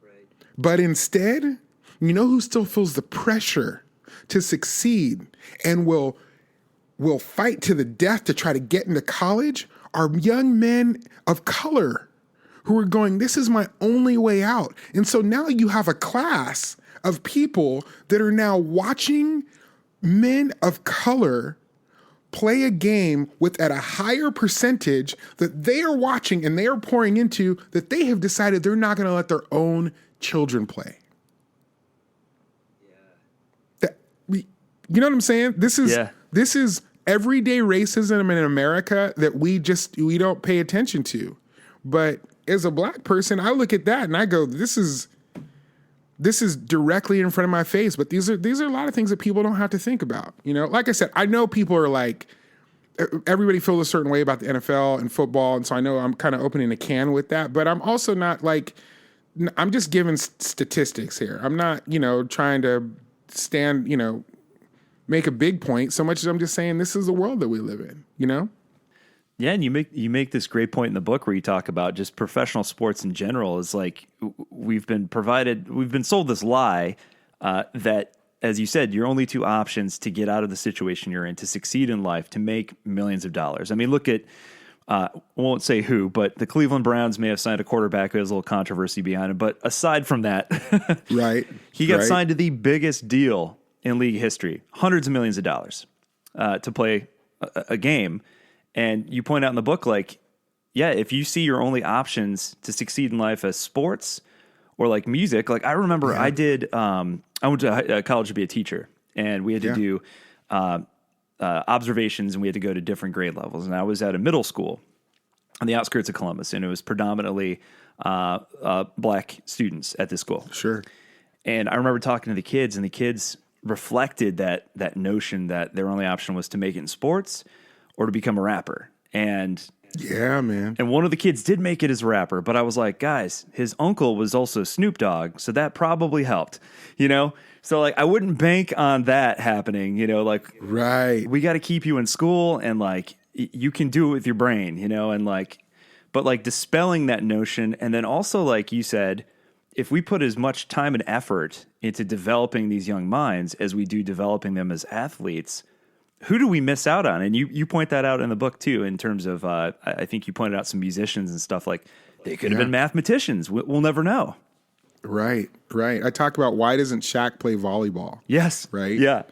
Right. But instead, you know who still feels the pressure to succeed and will fight to the death to try to get into college? Are young men of color who are going, this is my only way out. And so now you have a class of people that are now watching men of color play a game with at a higher percentage that they are watching and they are pouring into, that they have decided they're not going to let their own children play. Yeah. You know what I'm saying? This is everyday racism in America that we don't pay attention to. But as a black person, I look at that and I go, this is directly in front of my face. But these are a lot of things that people don't have to think about. You know, like I said, I know people are like, everybody feels a certain way about the NFL and football. And so I know I'm kind of opening a can with that, but I'm also not like, I'm just giving statistics here. I'm not, trying to stand, make a big point so much as I'm just saying this is the world that we live in, Yeah, and you make this great point in the book where you talk about just professional sports in general is like we've been sold this lie that, as you said, your only two options to get out of the situation you're in, to succeed in life, to make millions of dollars. I mean, look at I won't say who, but the Cleveland Browns may have signed a quarterback who has a little controversy behind him. But aside from that, right, he got signed to the biggest deal in league history, hundreds of millions of dollars to play a game. And you point out in the book, like, yeah, if you see your only options to succeed in life as sports or like music, like I remember I did, I went to college to be a teacher, and we had to do observations, and we had to go to different grade levels. And I was at a middle school on the outskirts of Columbus, and it was predominantly black students at this school. Sure. And I remember talking to the kids, and the kids reflected that notion that their only option was to make it in sports or to become a rapper. And Yeah, man. And one of the kids did make it as a rapper, but I was like, guys, his uncle was also Snoop Dogg, so that probably helped, you know? So like I wouldn't bank on that happening, you know, like Right. we got to keep you in school and like you can do it with your brain, you know, and like but like dispelling that notion and then also like you said, if we put as much time and effort into developing these young minds as we do developing them as athletes, who do we miss out on? And you point that out in the book too, in terms of, I think you pointed out some musicians and stuff like they could have been mathematicians. We'll never know. Right. I talk about why doesn't Shaq play volleyball? Yes. Right. Yeah.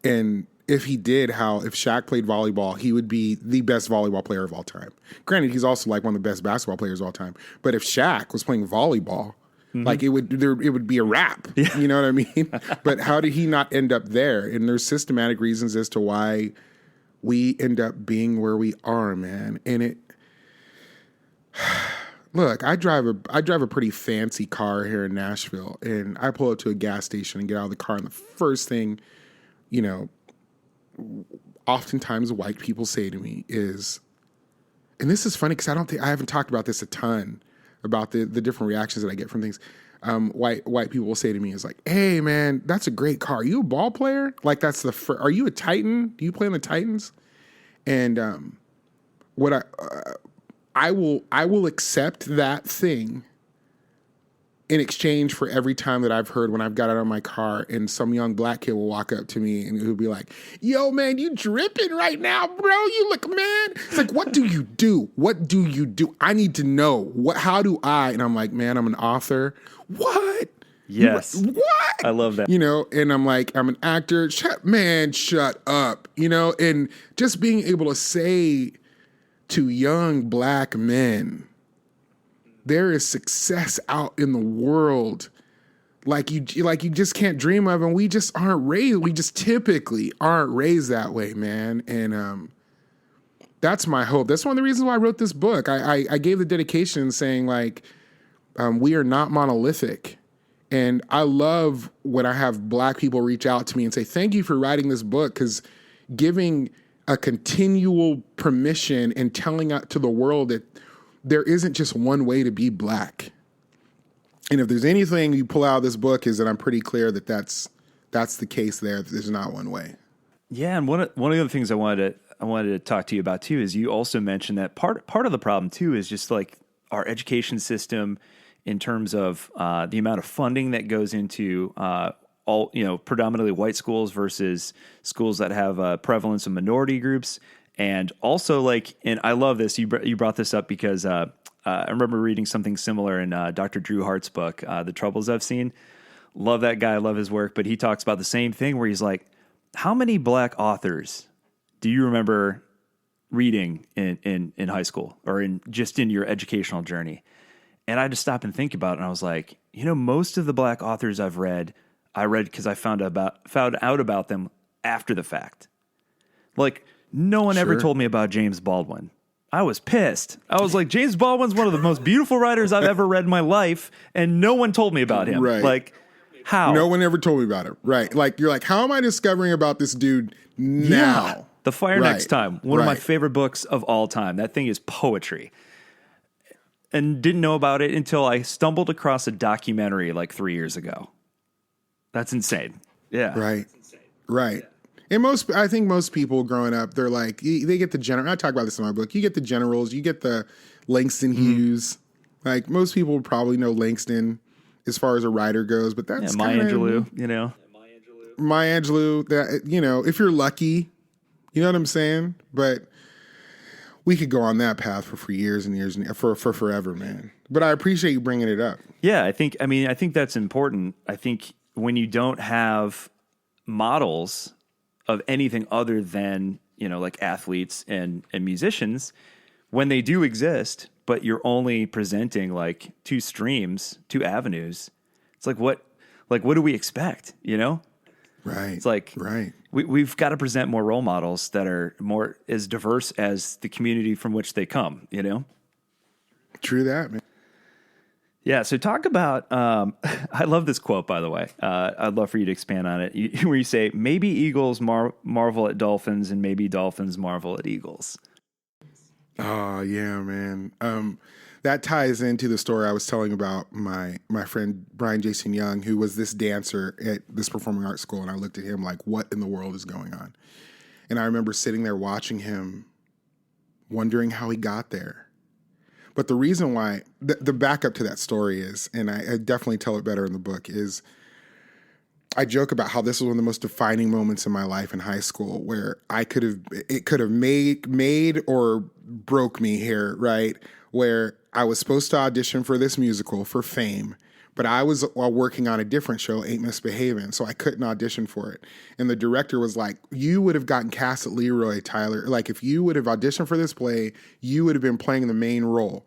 And if he did, if Shaq played volleyball, he would be the best volleyball player of all time. Granted, he's also like one of the best basketball players of all time. But if Shaq was playing volleyball, like it would be a wrap. Yeah. You know what I mean? But how did he not end up there? And there's systematic reasons as to why we end up being where we are, man. And it look, I drive a pretty fancy car here in Nashville, and I pull up to a gas station and get out of the car, and the first thing, you know, oftentimes white people say to me is, and this is funny because I haven't talked about this a ton, about the different reactions that I get from things. White people will say to me is like, "Hey man, that's a great car. Are you a ball player? Like that's are you a Titan? Do you play on the Titans?" And what I will accept that thing in exchange for every time that I've heard when I've got out of my car and some young black kid will walk up to me and he'll be like, "Yo, man, you dripping right now, bro. You look, man." It's like, what do you do? What do you do? I need to know. How do I? And I'm like, man, I'm an author. What? Yes. What? I love that. You know, and I'm like, I'm an actor. Shut up. You know, and just being able to say to young black men, there is success out in the world like you just can't dream of, and we just aren't raised. We just typically aren't raised that way, man. And that's my hope. That's one of the reasons why I wrote this book. I gave the dedication saying like, we are not monolithic. And I love when I have black people reach out to me and say, "Thank you for writing this book," because giving a continual permission and telling out to the world that there isn't just one way to be black. And if there's anything you pull out of this book is that I'm pretty clear that that's the case there. There's not one way. Yeah, and one of the other things I wanted to talk to you about too is you also mentioned that part of the problem too is just like our education system in terms of the amount of funding that goes into all, you know, predominantly white schools versus schools that have a prevalence of minority groups. And also, like, and I love this. You brought this up because I remember reading something similar in Dr. Drew Hart's book, The Troubles I've Seen. Love that guy. Love his work. But he talks about the same thing where he's like, how many black authors do you remember reading in high school or in your educational journey? And I just stopped and think about it. And I was like, you know, most of the black authors I read because I found out about them after the fact. Like, no one ever told me about James Baldwin. I was pissed. I was like, James Baldwin's one of the most beautiful writers I've ever read in my life, and no one told me about him. Right. Like, how? No one ever told me about him. Right. Like, you're like, how am I discovering about this dude now? Yeah. The Fire Next Time, one of my favorite books of all time. That thing is poetry. And didn't know about it until I stumbled across a documentary like 3 years ago. That's insane. Yeah. Right. And I think most people growing up, they're like, they get the general. I talk about this in my book. You get the generals, you get the Langston Hughes. Like most people would probably know Langston as far as a writer goes, but that's Maya Angelou, you know. Maya Angelou, that, you know, if you're lucky, you know what I'm saying? But we could go on that path for years and years and for forever, man. But I appreciate you bringing it up. Yeah, I think that's important. I think when you don't have models of anything other than, you know, like athletes and musicians, when they do exist, but you're only presenting like two avenues, it's like what do we expect, you know? Right. It's like we've got to present more role models that are more as diverse as the community from which they come, you know? True that, man. Yeah, so talk about, I love this quote, by the way. I'd love for you to expand on it, where you say, maybe eagles marvel at dolphins and maybe dolphins marvel at eagles. Oh yeah, man. That ties into the story I was telling about my friend Brian Jason Young, who was this dancer at this performing arts school, and I looked at him like, what in the world is going on? And I remember sitting there watching him, wondering how he got there. But the reason why, the backup to that story is, and I definitely tell it better in the book, is I joke about how this was one of the most defining moments in my life in high school, where it could have made or broke me here, right? Where I was supposed to audition for this musical for Fame, but I was working on a different show, Ain't Misbehaving, so I couldn't audition for it. And the director was like, you would have gotten cast at Leroy, Tyler. Like, if you would have auditioned for this play, you would have been playing the main role.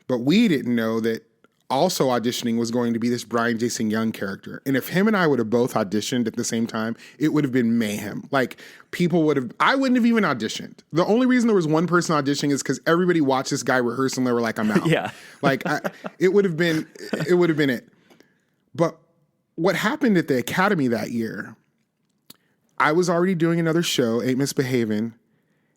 But we didn't know that also auditioning was going to be this Brian Jason Young character. And if him and I would have both auditioned at the same time, it would have been mayhem. Like, I wouldn't have even auditioned. The only reason there was one person auditioning is because everybody watched this guy rehearse and they were like, I'm out. Yeah. Like, it would have been it. But what happened at the Academy that year, I was already doing another show, Ain't Misbehaving.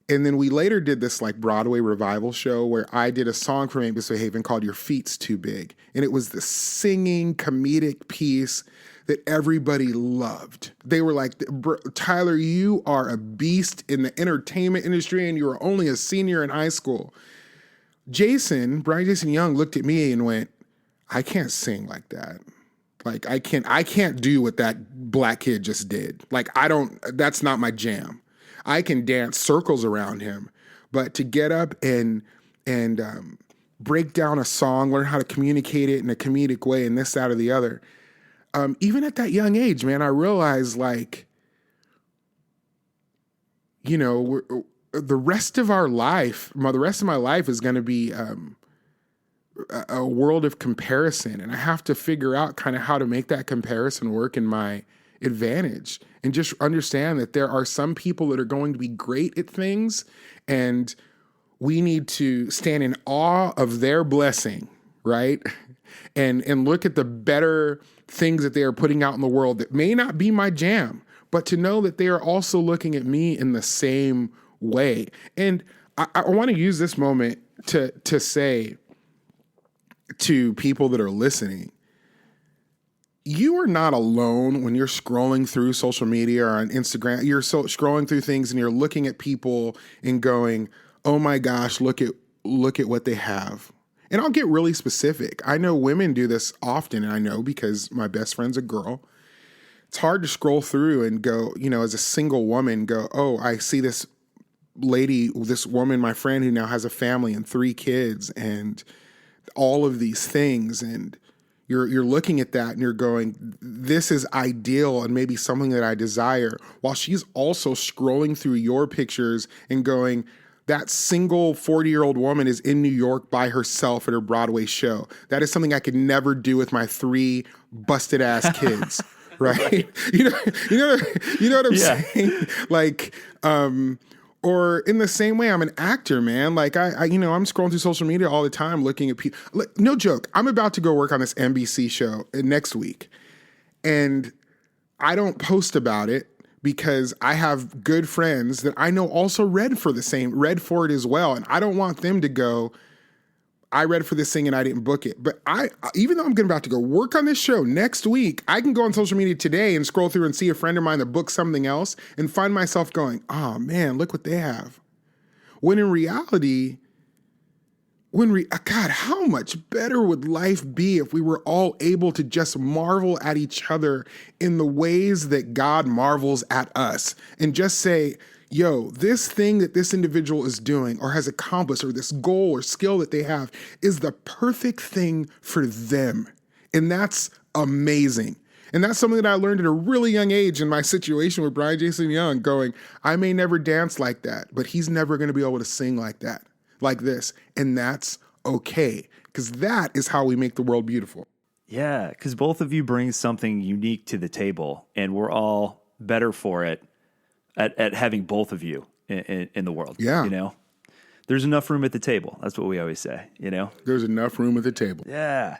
And then we later did this like Broadway revival show where I did a song from Ain't Misbehaving called Your Feet's Too Big. And it was the singing comedic piece that everybody loved. They were like, Tyler, you are a beast in the entertainment industry and you were only a senior in high school. Brian Jason Young looked at me and went, I can't sing like that. Like, I can't do what that black kid just did. Like, that's not my jam. I can dance circles around him, but to get up and break down a song, learn how to communicate it in a comedic way and this, that, or the other. Even at that young age, man, I realized like, you know, the rest of my life is going to be a world of comparison. And I have to figure out kind of how to make that comparison work in my advantage, and just understand that there are some people that are going to be great at things, and we need to stand in awe of their blessing, right? And look at the better things that they are putting out in the world that may not be my jam, but to know that they are also looking at me in the same way. And I want to use this moment to say to people that are listening, you are not alone when you're scrolling through social media or on Instagram. You're scrolling through things and you're looking at people and going, oh my gosh, look at what they have. And I'll get really specific. I know women do this often, and I know because my best friend's a girl. It's hard to scroll through and go, you know, as a single woman, go, oh, I see this woman, my friend who now has a family and 3 kids and all of these things. And you're looking at that and you're going, this is ideal and maybe something that I desire, while she's also scrolling through your pictures and going, that single 40-year-old woman is in New York by herself at her Broadway show. That is something I could never do with my 3 busted ass kids. Right? You know what I'm saying? Like, or in the same way, I'm an actor, man. Like I'm scrolling through social media all the time, looking at people. No joke. I'm about to go work on this NBC show next week, and I don't post about it because I have good friends that I know also read for it as well, and I don't want them to go, I read for this thing and I didn't book it. But even though I'm about to go work on this show next week, I can go on social media today and scroll through and see a friend of mine that booked something else and find myself going, oh man, look what they have. When in reality, God, how much better would life be if we were all able to just marvel at each other in the ways that God marvels at us, and just say, yo, this thing that this individual is doing or has accomplished, or this goal or skill that they have, is the perfect thing for them. And that's amazing. And that's something that I learned at a really young age in my situation with Brian Jason Young, going, I may never dance like that, but he's never going to be able to sing like that, like this. And that's okay, because that is how we make the world beautiful. Yeah, because both of you bring something unique to the table, and we're all better for it at having both of you in the world. Yeah. You know, there's enough room at the table. That's what we always say, you know? There's enough room at the table. Yeah.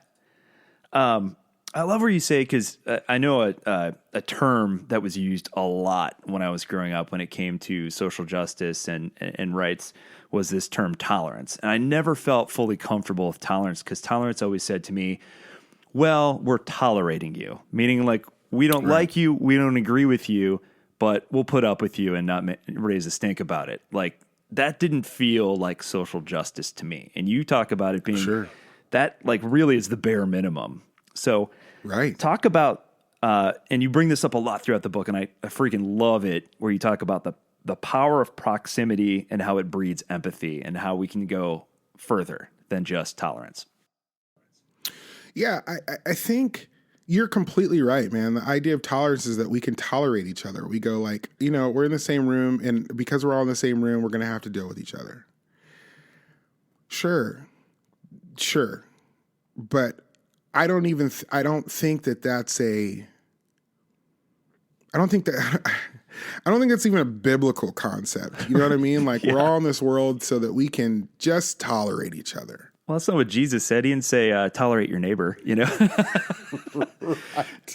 I love where you say, because I know a term that was used a lot when I was growing up when it came to social justice and rights was this term tolerance. And I never felt fully comfortable with tolerance, because tolerance always said to me, well, we're tolerating you, meaning like we don't like you, we don't agree with you, but we'll put up with you and not raise a stink about it. Like that didn't feel like social justice to me. And you talk about it being that like really is the bare minimum. So talk about, and you bring this up a lot throughout the book, and I freaking love it, where you talk about the power of proximity and how it breeds empathy and how we can go further than just tolerance. Yeah, I think you're completely right, man. The idea of tolerance is that we can tolerate each other. We go like, we're in the same room, and because we're all in the same room, we're going to have to deal with each other. Sure. But I don't think that's even a biblical concept. You know what I mean? Like we're all in this world so that we can just tolerate each other. Well, that's not what Jesus said. He didn't say tolerate your neighbor, It's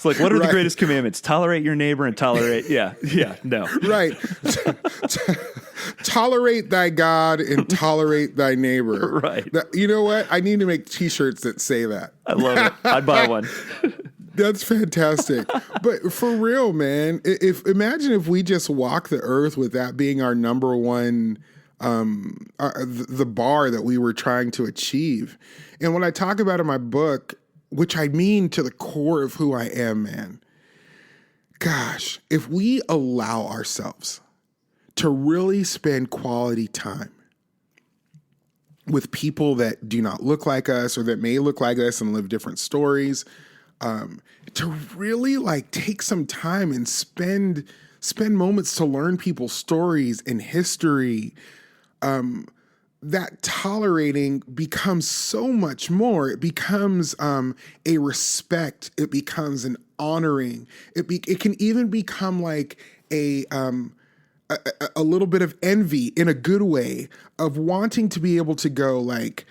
like, what are the greatest commandments? Tolerate your neighbor and tolerate. No. Right. Tolerate thy God and tolerate thy neighbor. Right. You know what? I need to make T-shirts that say that. I love it. I'd buy one. That's fantastic. But for real, man, imagine if we just walk the earth with that being our number one, the bar that we were trying to achieve. And what I talk about in my book, which I mean to the core of who I am, man, gosh, if we allow ourselves to really spend quality time with people that do not look like us or that may look like us and live different stories, to really like take some time and spend moments to learn people's stories and history, that tolerating becomes so much more. It becomes a respect. It becomes an honoring. It can even become like a little bit of envy in a good way of wanting to be able to go like,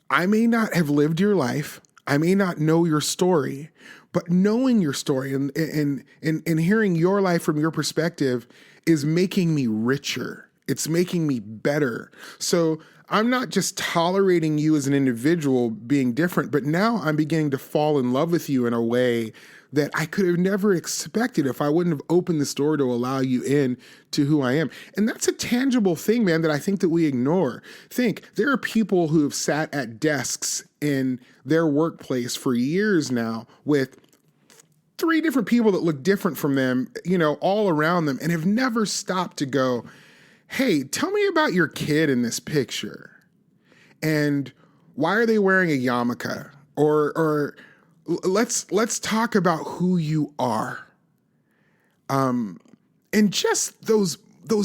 I may not have lived your life. I may not know your story, but knowing your story and hearing your life from your perspective is making me richer. It's making me better. So I'm not just tolerating you as an individual being different, but now I'm beginning to fall in love with you in a way that I could have never expected if I wouldn't have opened this door to allow you in to who I am. And that's a tangible thing, man, that I think that we ignore. There are people who have sat at desks in their workplace for years now with 3 different people that look different from them, all around them, and have never stopped to go, hey, tell me about your kid in this picture. And why are they wearing a yarmulke? Or let's talk about who you are. And just those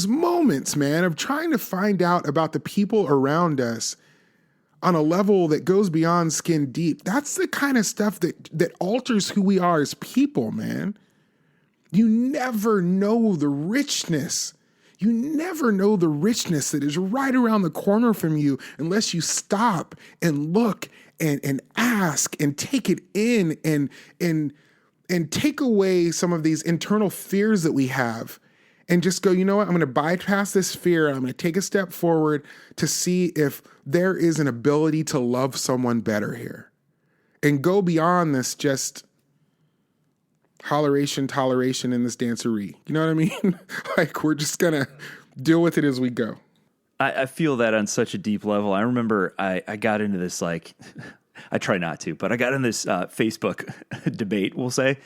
moments, man, of trying to find out about the people around us on a level that goes beyond skin deep. That's the kind of stuff that alters who we are as people, man. You never know the richness. You never know the richness that is right around the corner from you unless you stop and look and ask and take it in and take away some of these internal fears that we have and just go, you know what, I'm going to bypass this fear and I'm going to take a step forward to see if there is an ability to love someone better here and go beyond this just toleration in this dancery. You know what I mean? Like we're just going to deal with it as we go. I feel that on such a deep level. I remember I got into this, like, I try not to, but I got in this Facebook debate, we'll say,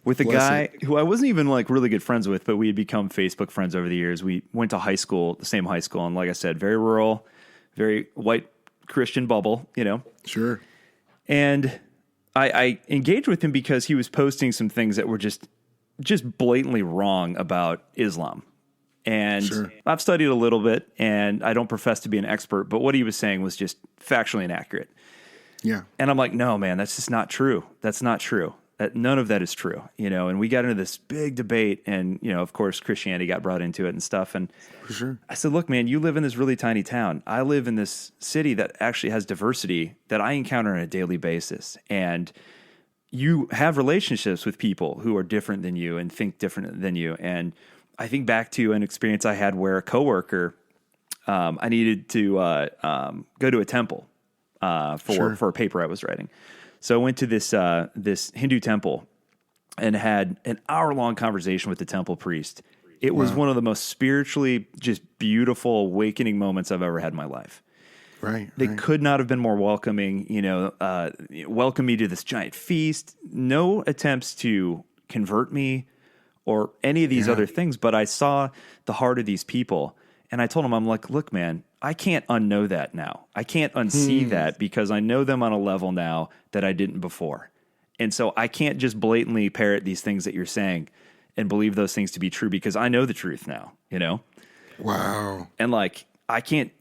with a guy who I wasn't even like really good friends with, but we had become Facebook friends over the years. We went to high school, the same high school. And like I said, very rural, very white Christian bubble, Sure. And I engaged with him because he was posting some things that were just blatantly wrong about Islam. And sure. I've studied a little bit, and I don't profess to be an expert, but what he was saying was just factually inaccurate. Yeah. And I'm like, no, man, that's just not true. That's not true. None of that is true, and we got into this big debate, and, of course, Christianity got brought into it and stuff. And for sure. I said, look, man, you live in this really tiny town. I live in this city that actually has diversity that I encounter on a daily basis. And you have relationships with people who are different than you and think different than you. And I think back to an experience I had where a coworker, I needed to go to a temple for a paper I was writing. So I went to this Hindu temple and had an hour-long conversation with the temple priest. It was one of the most spiritually just beautiful awakening moments I've ever had in my life. Right. They could not have been more welcoming, welcome me to this giant feast. No attempts to convert me or any of these other things, but I saw the heart of these people. And I told him, I'm like, look, man, I can't unknow that now. I can't unsee that because I know them on a level now that I didn't before. And so I can't just blatantly parrot these things that you're saying and believe those things to be true because I know the truth now, Wow. And like, I can't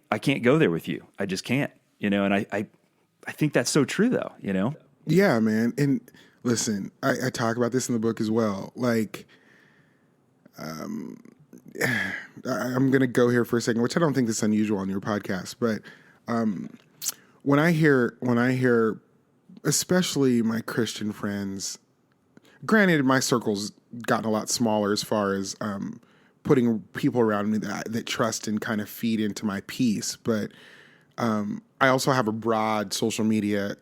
go there with you. I just can't, and I think that's so true though, Yeah, man. And listen, I talk about this in the book as well. Like, I'm going to go here for a second, which I don't think is unusual on your podcast, but when I hear, especially my Christian friends, granted, my circle's gotten a lot smaller as far as putting people around me that trust and kind of feed into my peace, but I also have a broad social media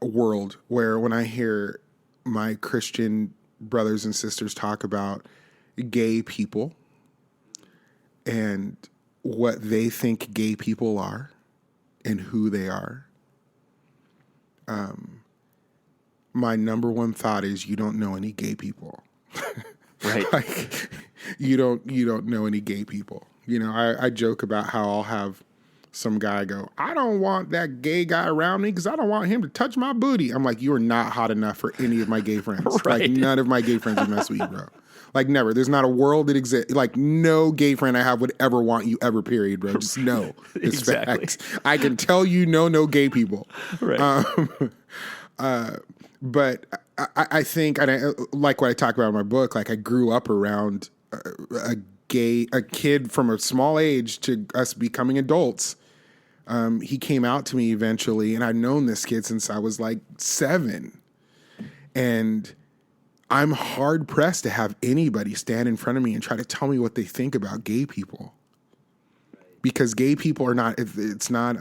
world where when I hear my Christian brothers and sisters talk about gay people and what they think gay people are and who they are, my number one thought is you don't know any gay people. Right. Like, you don't know any gay people. I joke about how I'll have some guy go, I don't want that gay guy around me because I don't want him to touch my booty. I'm like, you are not hot enough for any of my gay friends. Right. Like, none of my gay friends would mess with you, bro. Like, never. There's not a world that exists. Like, no gay friend I have would ever want you ever, period, bro. Just no. It's Exactly. facts. I can tell you no gay people. Right. But I think, and I, like what I talk about in my book, like I grew up around a kid from a small age to us becoming adults. He came out to me eventually, and I've known this kid since I was like 7. And I'm hard pressed to have anybody stand in front of me and try to tell me what they think about gay people. Because gay people are not, it's not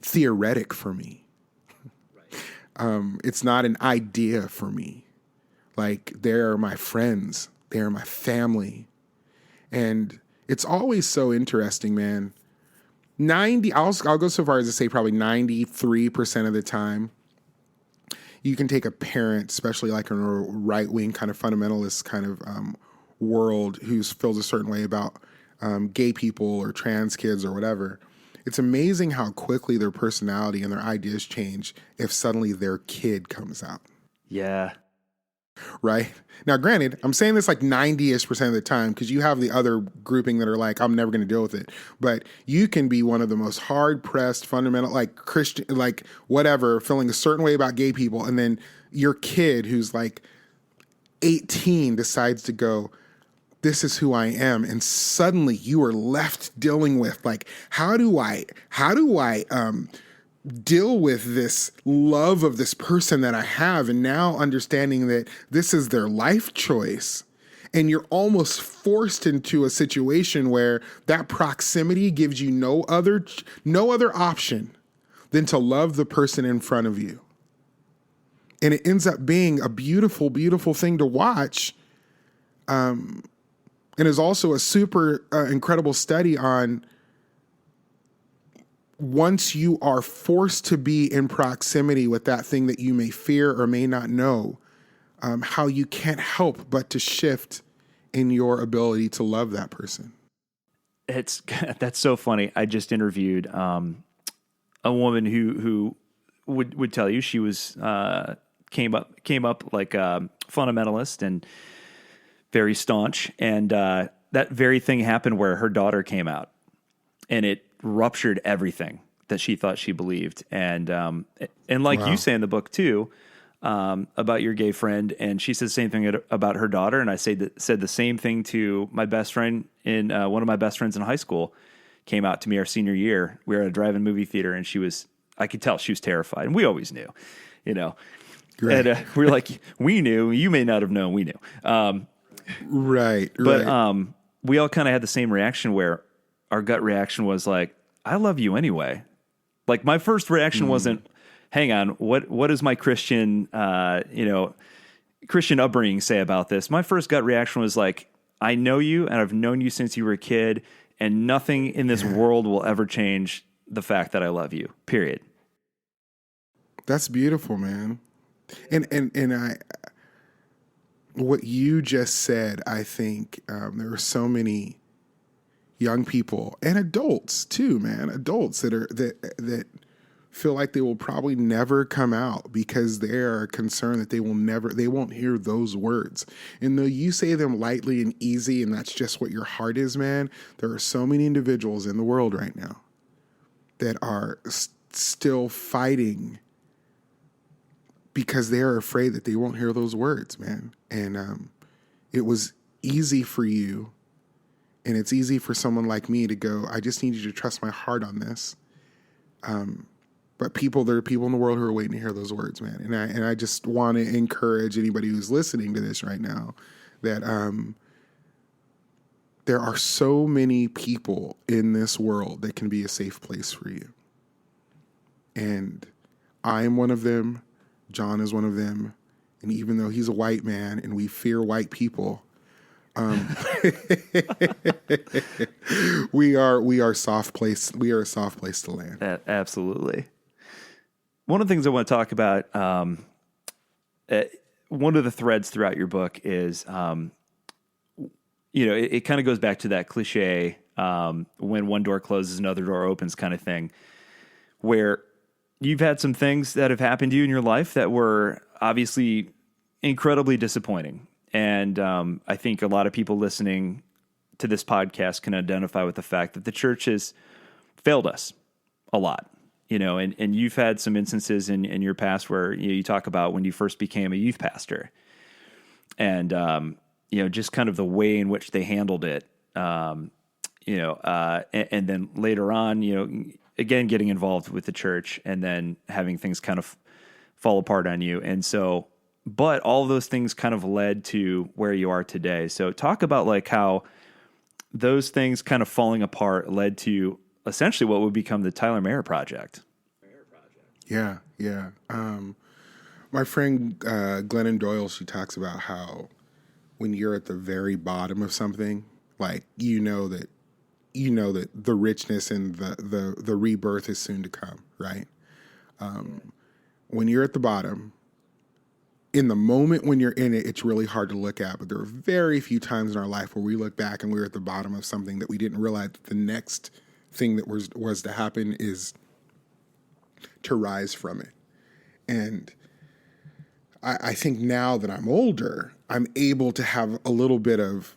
theoretic for me. It's not an idea for me. Like, they're my friends. They're my family. And it's always so interesting, man. I'll go so far as to say probably 93% of the time, you can take a parent, especially like in a right-wing kind of fundamentalist kind of world who feels a certain way about gay people or trans kids or whatever. It's amazing how quickly their personality and their ideas change if suddenly their kid comes out. Yeah. Right? Now, granted, I'm saying this like 90-ish% of the time because you have the other grouping that are like, I'm never going to deal with it. But you can be one of the most hard-pressed, fundamental, like Christian, like whatever, feeling a certain way about gay people. And then your kid who's like 18 decides to go, this is who I am. And suddenly you are left dealing with like, how do I deal with this love of this person that I have, and now understanding that this is their life choice. And you're almost forced into a situation where that proximity gives you no other option than to love the person in front of you. And it ends up being a beautiful, beautiful thing to watch. And is also a super incredible study on once you are forced to be in proximity with that thing that you may fear or may not know, how you can't help but to shift in your ability to love that person. That's so funny. I just interviewed a woman who would tell you she was came up like a fundamentalist and very staunch, and that very thing happened where her daughter came out, and it ruptured everything that she thought she believed. And like you say in the book too, about your gay friend, and she said the same thing about her daughter. And I said the same thing to my best friend one of my best friends in high school came out to me our senior year. We were at a drive-in movie theater, and I could tell she was terrified, and we always knew, And we're like, we knew. You may not have known. We knew. Right. But we all kind of had the same reaction where our gut reaction was like, I love you anyway. Like my first reaction wasn't, hang on, what does my Christian, Christian upbringing say about this? My first gut reaction was like, I know you and I've known you since you were a kid, and nothing in this world will ever change the fact that I love you, period. That's beautiful, man. And what you just said, I think there are so many young people and adults too, man, adults that feel like they will probably never come out because they are concerned that they won't hear those words. And though you say them lightly and easy, and that's just what your heart is, man, there are so many individuals in the world right now that are still fighting because they're afraid that they won't hear those words, man. And it was easy for you, and it's easy for someone like me to go, I just need you to trust my heart on this. But there are people in the world who are waiting to hear those words, man. And I just want to encourage anybody who's listening to this right now that there are so many people in this world that can be a safe place for you. And I am one of them. John is one of them. And even though he's a white man and we fear white people, we are a soft place. We are a soft place to land. Absolutely. One of the things I want to talk about, one of the threads throughout your book is, it kind of goes back to that cliche, when one door closes, another door opens kind of thing, where you've had some things that have happened to you in your life that were obviously incredibly disappointing. And I think a lot of people listening to this podcast can identify with the fact that the church has failed us a lot, and you've had some instances in your past where you talk about when you first became a youth pastor and, just kind of the way in which they handled it, and then later on, again, getting involved with the church and then having things kind of fall apart on you. And so, but all of those things kind of led to where you are today. So talk about like how those things kind of falling apart led to essentially what would become the Tyler Merritt Project. Yeah. My friend Glennon Doyle, she talks about how when you're at the very bottom of something, like that the richness and the rebirth is soon to come, right? When you're at the bottom, in the moment when you're in it, it's really hard to look at, but there are very few times in our life where we look back and we're at the bottom of something that we didn't realize that the next thing that was to happen is to rise from it. And I think now that I'm older, I'm able to have a little bit of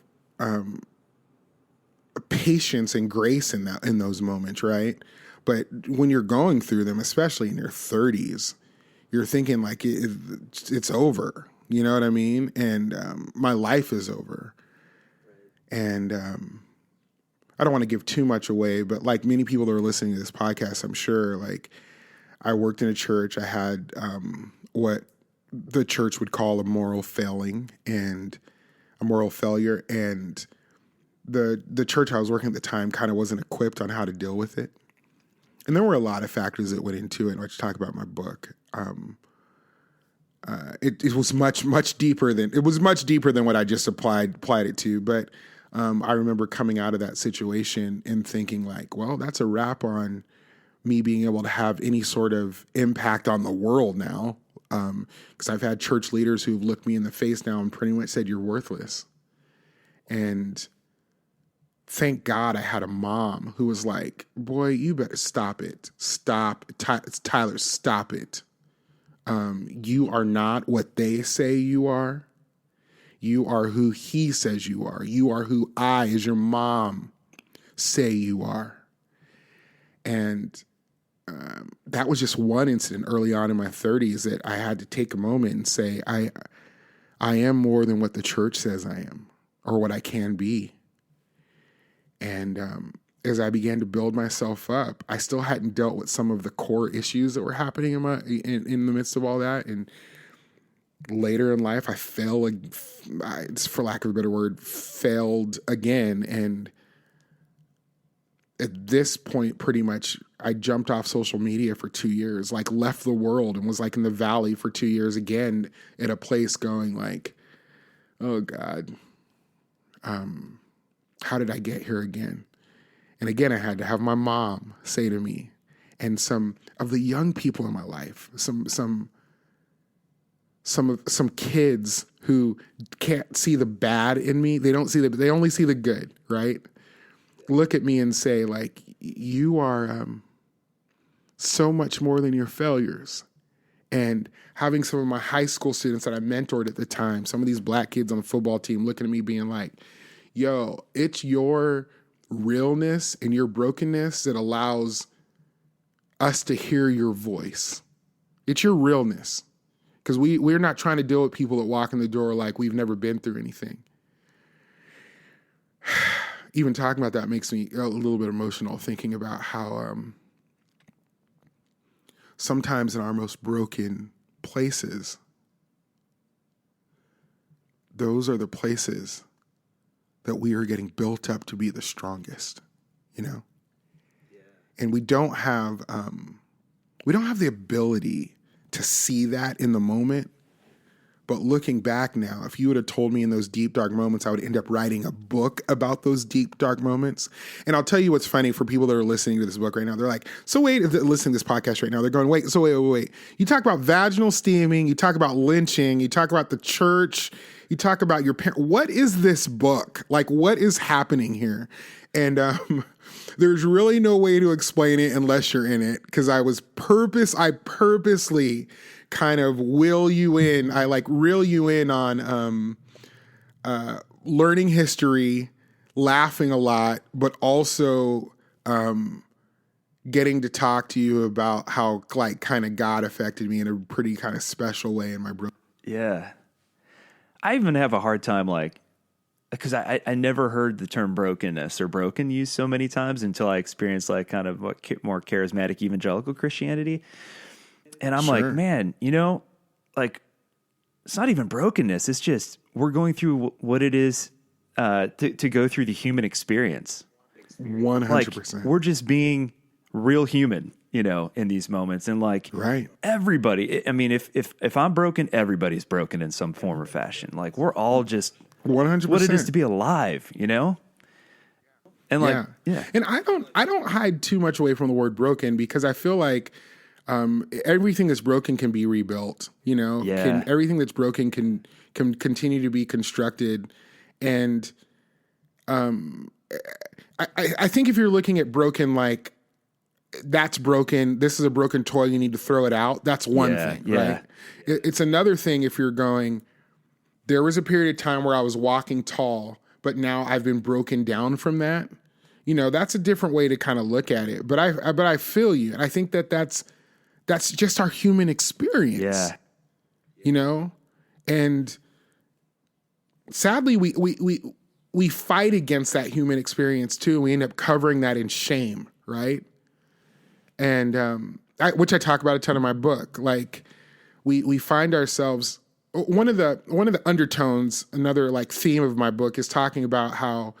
patience and grace in those moments, right? But when you're going through them, especially in your 30s, you're thinking like it's over. You know what I mean? And my life is over. And I don't want to give too much away, but like many people that are listening to this podcast, I'm sure, like I worked in a church. I had what the church would call a moral failure, and the church I was working at the time kind of wasn't equipped on how to deal with it. And there were a lot of factors that went into it, which I talk about in my book. It was much deeper than what I just applied it to. But I remember coming out of that situation and thinking like, well, that's a wrap on me being able to have any sort of impact on the world now. Because I've had church leaders who've looked me in the face now and pretty much said, you're worthless. And thank God I had a mom who was like, boy, you better stop it. Stop. Tyler, stop it. You are not what they say you are. You are who he says you are. You are who I, as your mom, say you are. And that was just one incident early on in my 30s that I had to take a moment and say, I am more than what the church says I am or what I can be. And as I began to build myself up, I still hadn't dealt with some of the core issues that were happening in the midst of all that. And later in life, I for lack of a better word, failed again. And at this point, pretty much, I jumped off social media for 2 years, like left the world and was like in the valley for 2 years again at a place going like, oh God, how did I get here again? And again, I had to have my mom say to me, and some of the young people in my life, some kids who can't see the bad in me. They only see the good, right? Look at me and say, like, you are so much more than your failures. And having some of my high school students that I mentored at the time, some of these black kids on the football team looking at me being like, yo, it's your realness and your brokenness that allows us to hear your voice. It's your realness. Because we're not trying to deal with people that walk in the door like we've never been through anything. Even talking about that makes me a little bit emotional, thinking about how sometimes in our most broken places, those are the places that we are getting built up to be the strongest, you know? Yeah. And we don't have the ability to see that in the moment. But looking back now, if you would have told me in those deep, dark moments, I would end up writing a book about those deep, dark moments. And I'll tell you what's funny for people that are listening to this book right now. They're like, so wait, if they're listening to this podcast right now, they're going, wait. You talk about vaginal steaming, you talk about lynching, you talk about the church, you talk about your parents. What is this book? Like, what is happening here? And there's really no way to explain it unless you're in it, because I purposely kind of reel you in on learning history, laughing a lot, but also getting to talk to you about how like kind of God affected me in a pretty kind of special way in my bro. Yeah. I even have a hard time like, because I never heard the term brokenness or broken used so many times until I experienced like kind of what more charismatic evangelical Christianity. And I'm like, man, you know, like it's not even brokenness. It's just we're going through what it is to go through the human experience. 100%. Like, we're just being real human, you know, in these moments. And like everybody, I mean, if I'm broken, everybody's broken in some form or fashion. Like we're all just 100% what it is to be alive, you know? And like, yeah. And I don't hide too much away from the word broken, because I feel like everything that's broken can be rebuilt, you know, everything that's broken can continue to be constructed. And, I think if you're looking at broken, like that's broken, this is a broken toy, you need to throw it out. That's one thing, right? It's another thing if you're going, there was a period of time where I was walking tall, but now I've been broken down from that. You know, that's a different way to kind of look at it. But I feel you. And I think that's just our human experience. Yeah. You know? And sadly, we fight against that human experience too. We end up covering that in shame, right? And which I talk about a ton in my book. Like we find ourselves, one of the undertones, another like theme of my book is talking about how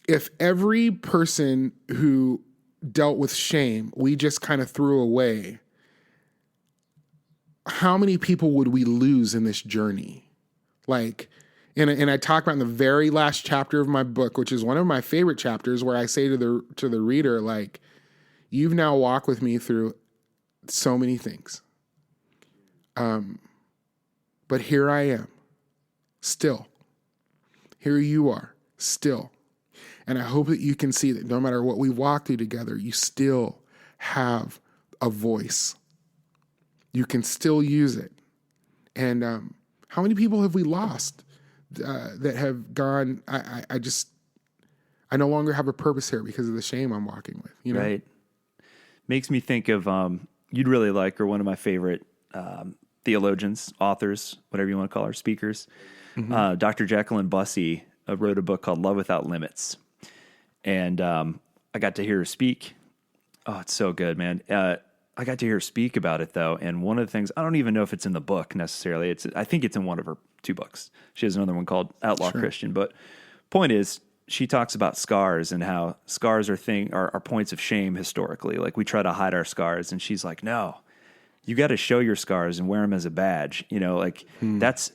if every person who dealt with shame we just kind of threw away, how many people would we lose in this journey? Like, and I talk about in the very last chapter of my book, which is one of my favorite chapters, where I say to the reader, like, you've now walked with me through so many things. But here I am, still. Here you are, still. And I hope that you can see that no matter what we've walked through together, you still have a voice. You can still use it. And how many people have we lost that have gone, I no longer have a purpose here because of the shame I'm walking with, you know? Right. Makes me think of, you'd really like, or one of my favorite theologians, authors, whatever you want to call her, speakers. Mm-hmm. Dr. Jacqueline Bussey wrote a book called Love Without Limits. And I got to hear her speak. Oh, it's so good, man. I got to hear her speak about it though, and one of the things, I don't even know if it's in the book necessarily. I think it's in one of her 2 books. She has another one called Outlaw Christian. But point is, she talks about scars and how scars are points of shame historically. Like we try to hide our scars, and she's like, no, you got to show your scars and wear them as a badge. You know, like that's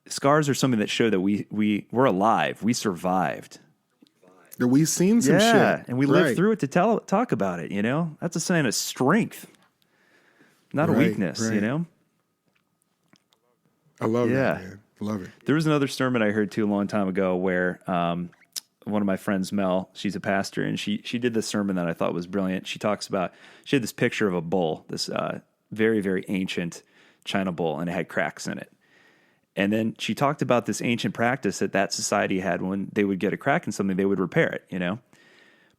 scars are something that show that we're alive. We survived. We've seen some shit. And we lived through it to talk about it, you know? That's a sign of strength, not a weakness, you know? I love that, man. I love it. There was another sermon I heard too a long time ago where one of my friends, Mel, she's a pastor, and she did this sermon that I thought was brilliant. She talks about, she had this picture of a bull, this very, very ancient China bull, and it had cracks in it. And then she talked about this ancient practice that society had when they would get a crack in something, they would repair it, you know?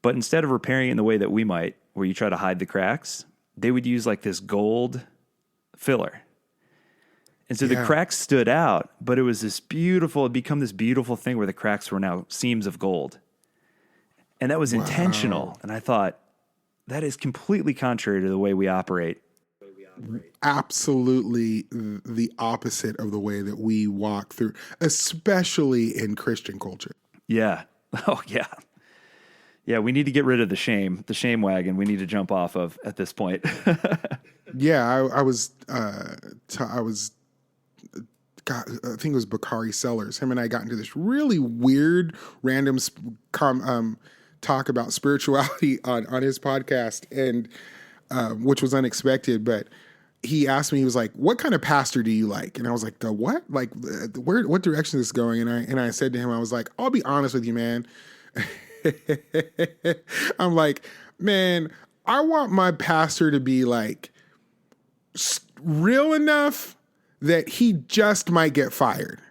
But instead of repairing it in the way that we might, where you try to hide the cracks, they would use like this gold filler. And so the cracks stood out, but it was it'd become this beautiful thing where the cracks were now seams of gold. And that was intentional. And I thought, that is completely contrary to the way we operate. Absolutely the opposite of the way that we walk through, especially in Christian culture. Yeah. Oh, yeah. Yeah, we need to get rid of the shame wagon we need to jump off of at this point. Yeah, I think it was Bakari Sellers. Him and I got into this really weird, random talk about spirituality on his podcast, and which was unexpected, but he asked me, he was like, what kind of pastor do you like? And I was like, the what? Like, what direction is this going? And I said to him, I was like, I'll be honest with you, man. I'm like, man, I want my pastor to be like real enough that he just might get fired.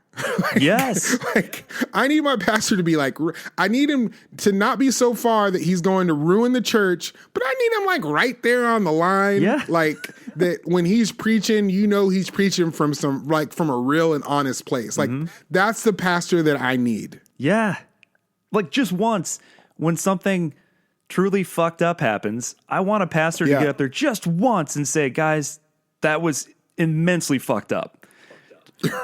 Yes. Like, I need my pastor to be like, I need him to not be so far that he's going to ruin the church, but I need him like right there on the line. Yeah. Like that when he's preaching, you know, he's preaching from from a real and honest place. Like that's the pastor that I need. Yeah. Like just once when something truly fucked up happens, I want a pastor to get up there just once and say, guys, that was immensely fucked up.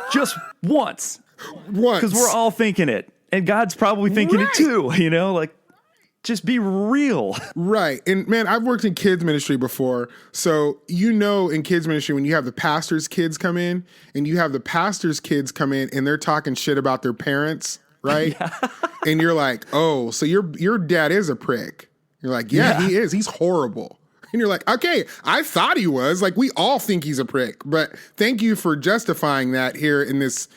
Just once. Because we're all thinking it. And God's probably thinking it too, you know? Like, just be real. Right. And man, I've worked in kids ministry before. So, you know, in kids ministry, when you have the pastor's kids come in and you have the pastor's kids come in and they're talking shit about their parents, right? And you're like, oh, so your dad is a prick. You're like, yeah, he is. He's horrible. And you're like, okay, I thought he was. Like, we all think he's a prick, but thank you for justifying that here in this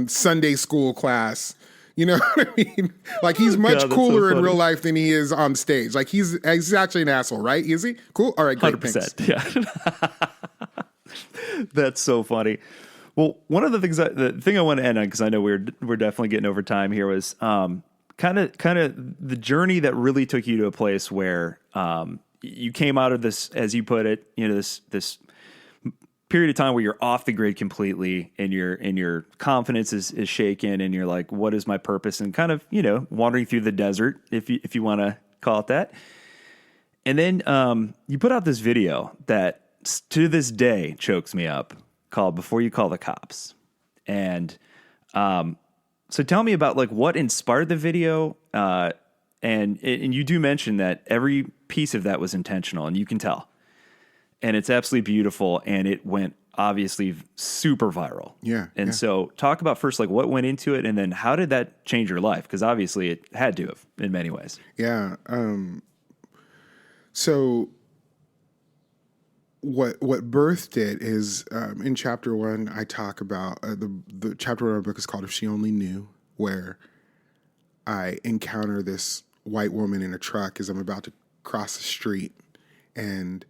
Sunday school class. You know what I mean? Like, he's much cooler in real life than he is on stage. Like, he's actually an asshole, right? Is he? Cool. All right, great. 100%. Yeah. That's so funny. Well, one of the things the thing I want to end on, because I know we're definitely getting over time here, was kind of the journey that really took you to a place where you came out of this, as you put it, you know, this period of time where you're off the grid completely, and your confidence is shaken, and you're like, what is my purpose? And kind of, you know, wandering through the desert, if you want to call it that. And then you put out this video that to this day chokes me up, called "Before You Call the Cops." And so tell me about like what inspired the video. And you do mention that every piece of that was intentional, and you can tell. And it's absolutely beautiful, and it went obviously super viral. Yeah. And so talk about first like what went into it, and then how did that change your life? Because obviously it had to have in many ways. Yeah. So what birthed it is in chapter 1, I talk about the chapter 1 of our book is called "If She Only Knew," where I encounter this white woman in a truck as I'm about to cross the street. And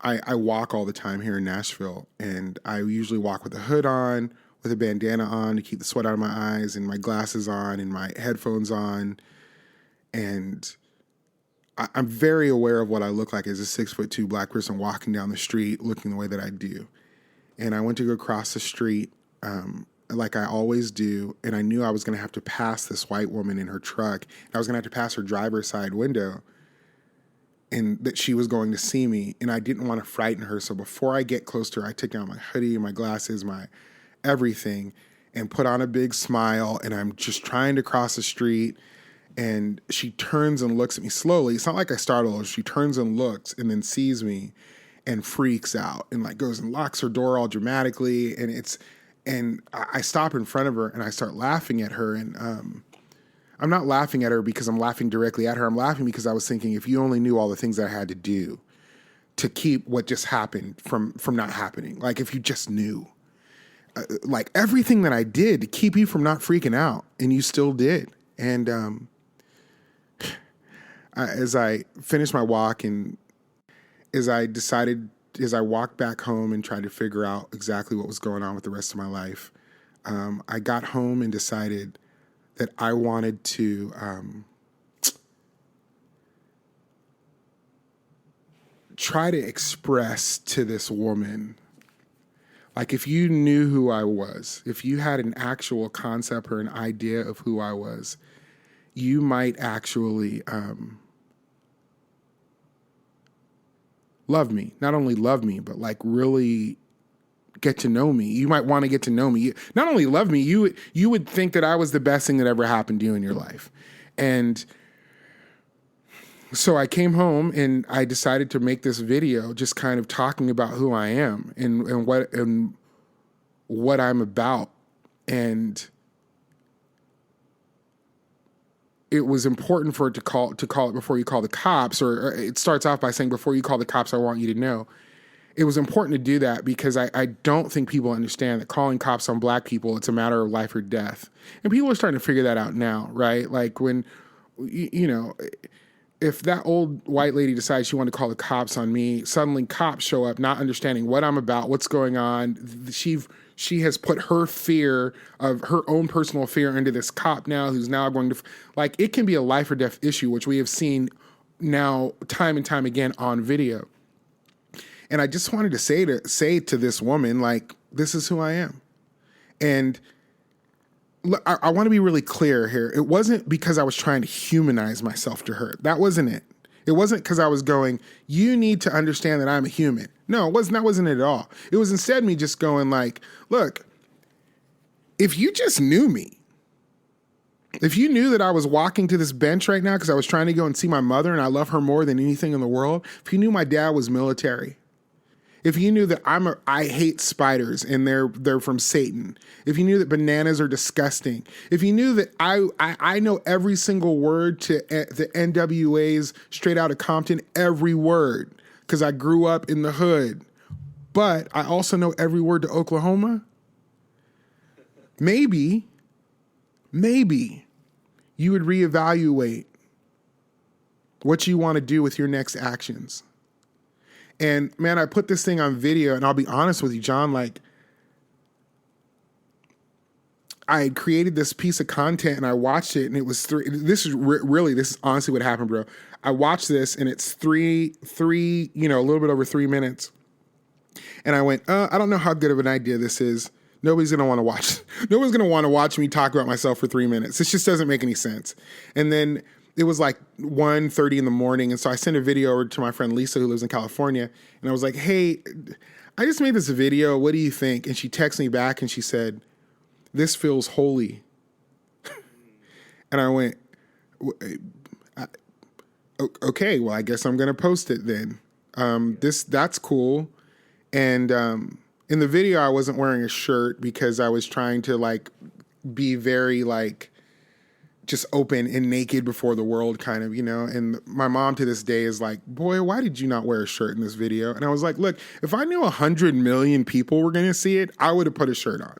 I walk all the time here in Nashville, and I usually walk with a hood on, with a bandana on to keep the sweat out of my eyes, and my glasses on, and my headphones on. And I'm very aware of what I look like as a 6'2" black person walking down the street looking the way that I do. And I went to go cross the street like I always do, and I knew I was going to have to pass this white woman in her truck, and I was going to have to pass her driver's side window. and that she was going to see me, and I didn't want to frighten her. So before I get close to her, I take down my hoodie, my glasses, my everything, and put on a big smile, and I'm just trying to cross the street, and she turns and looks at me slowly. It's not like I startle her. She turns and looks and then sees me and freaks out and like goes and locks her door all dramatically. And I stop in front of her and I start laughing at her. And I'm not laughing at her because I'm laughing directly at her. I'm laughing because I was thinking, if you only knew all the things that I had to do to keep what just happened from not happening. Like if you just knew. Like everything that I did to keep you from not freaking out, and you still did. And as I finished my walk and as I walked back home and tried to figure out exactly what was going on with the rest of my life, I got home and decided that I wanted to try to express to this woman, like if you knew who I was, if you had an actual concept or an idea of who I was, you might actually love me. Not only love me, but like really get to know me. You might want to get to know me. Not only love me, you would think that I was the best thing that ever happened to you in your life. And so I came home and I decided to make this video just kind of talking about who I am and what I'm about. And it was important for it to call it before you call the cops, or it starts off by saying, before you call the cops, I want you to know. It was important to do that because I don't think people understand that calling cops on black people, it's a matter of life or death. And people are starting to figure that out now, right? Like when, you know, if that old white lady decides she wanted to call the cops on me, suddenly cops show up not understanding what I'm about, what's going on. She has put her fear of her own personal fear into this cop now who's now going to, like, it can be a life or death issue, which we have seen now time and time again on video. And I just wanted to say to this woman, like, this is who I am. And look, I want to be really clear here. It wasn't because I was trying to humanize myself to her. That wasn't it. It wasn't because I was going, you need to understand that I'm a human. No, that wasn't it at all. It was instead me just going like, look, if you just knew me, if you knew that I was walking to this bench right now because I was trying to go and see my mother and I love her more than anything in the world, if you knew my dad was military, if you knew that I hate spiders and they're from Satan, if you knew that bananas are disgusting, if you knew that I know every single word to the NWA's Straight Outta Compton, every word, because I grew up in the hood, but I also know every word to Oklahoma, maybe you would reevaluate what you want to do with your next actions. And man, I put this thing on video, and I'll be honest with you, John, like I had created this piece of content and I watched it and it was this is honestly what happened, bro. I watched this and it's three, a little bit over 3 minutes. And I went, I don't know how good of an idea this is. Nobody's going to want to watch. Nobody's going to want to watch me talk about myself for 3 minutes. This just doesn't make any sense. And then it was like 1:30 in the morning. And so I sent a video over to my friend Lisa, who lives in California. And I was like, hey, I just made this video. What do you think? And she texted me back and she said, this feels holy. And I went, okay, well, I guess I'm going to post it then. That's cool. And in the video, I wasn't wearing a shirt because I was trying to like be very like just open and naked before the world kind of, and my mom to this day is like, boy, why did you not wear a shirt in this video? And I was like, look, if I knew 100 million people were going to see it, I would have put a shirt on.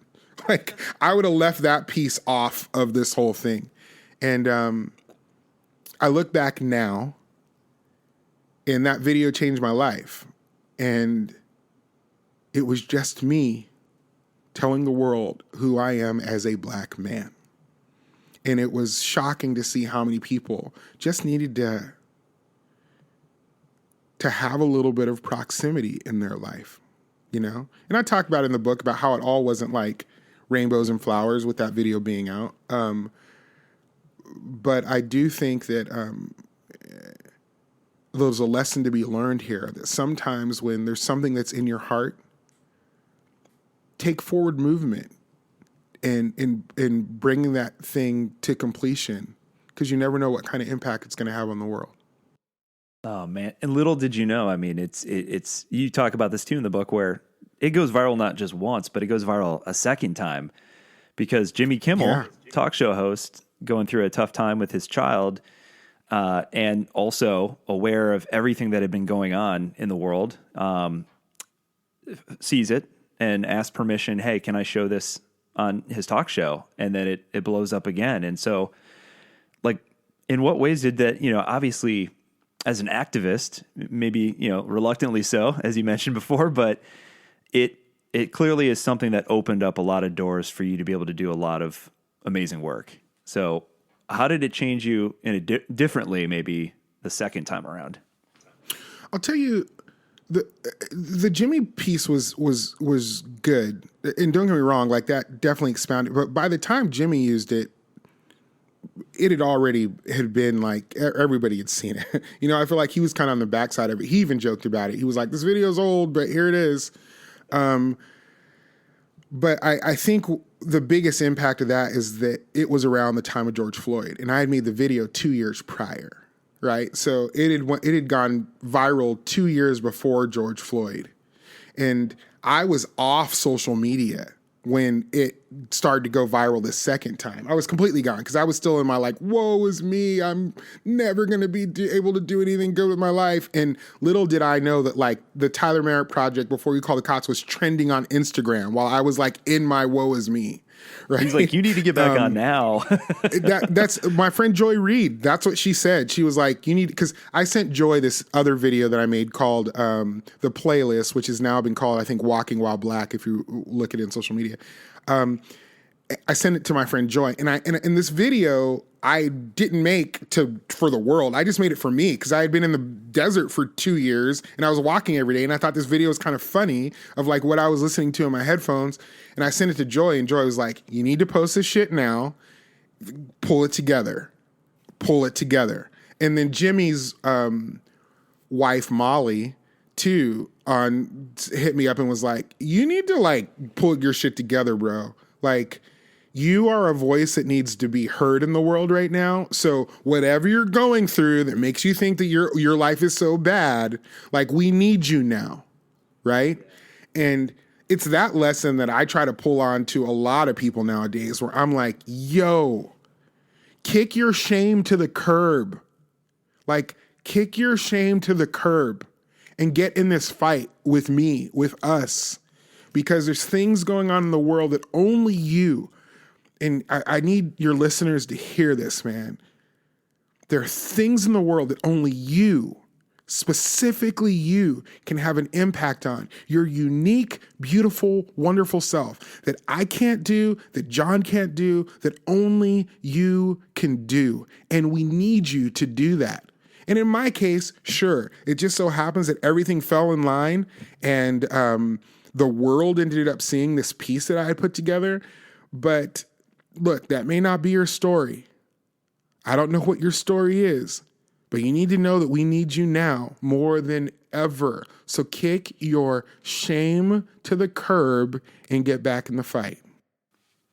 Like I would have left that piece off of this whole thing. And I look back now and that video changed my life. And it was just me telling the world who I am as a black man. And it was shocking to see how many people just needed to have a little bit of proximity in their life, And I talked about it in the book about how it all wasn't like rainbows and flowers with that video being out. But I do think that there's a lesson to be learned here, that sometimes when there's something that's in your heart, take forward movement and bringing that thing to completion, because you never know what kind of impact it's going to have on the world. Oh man. And little did you know, I mean, it's, you talk about this too in the book, where it goes viral not just once, but it goes viral a second time, because Jimmy Kimmel, talk show host, going through a tough time with his child, and also aware of everything that had been going on in the world, sees it and asks permission. Hey, can I show this on his talk show? And then it blows up again. And so, like, in what ways did that, obviously as an activist, maybe, reluctantly so, as you mentioned before, but it clearly is something that opened up a lot of doors for you to be able to do a lot of amazing work. So how did it change you in a differently, maybe the second time around? I'll tell you, the Jimmy piece was good. And don't get me wrong, like, that definitely expounded. But by the time Jimmy used it, it had been like everybody had seen it. I feel like he was kind of on the backside of it. He even joked about it. He was like, this video's old, but here it is. But I think the biggest impact of that is that it was around the time of George Floyd, and I had made the video 2 years prior, right? So it had gone viral 2 years before George Floyd, and I was off social media when it started to go viral this second time. I was completely gone because I was still in my like, woe is me, I'm never going to be able to do anything good with my life. And little did I know that, like, the Tyler Merritt Project, Before We Call the Cops, was trending on Instagram while I was like in my woe is me. Right? He's like, you need to get back on now. That's my friend Joy Reid. That's what she said. She was like, you need, because I sent Joy this other video that I made called The Playlist, which has now been called, I think, Walking While Black, if you look at it in social media. I sent it to my friend Joy, and in this video I didn't make for the world. I just made it for me because I had been in the desert for 2 years and I was walking every day, and I thought this video was kind of funny of like what I was listening to in my headphones. And I sent it to Joy, and Joy was like, "You need to post this shit now. Pull it together. And then Jimmy's wife Molly too hit me up and was like, "You need to like pull your shit together, bro. Like, you are a voice that needs to be heard in the world right now. So whatever you're going through that makes you think that your life is so bad, like, we need you now." Right? And it's that lesson that I try to pull on to a lot of people nowadays, where I'm like, yo, kick your shame to the curb. Like, kick your shame to the curb and get in this fight with me, with us, because there's things going on in the world that only you, and I need your listeners to hear this, man. There are things in the world that only you, specifically you, can have an impact on. Your unique, beautiful, wonderful self that I can't do, that John can't do, that only you can do. And we need you to do that. And in my case, sure, it just so happens that everything fell in line, and the world ended up seeing this piece that I had put together. But look, that may not be your story. I don't know what your story is, but you need to know that we need you now more than ever. So kick your shame to the curb and get back in the fight.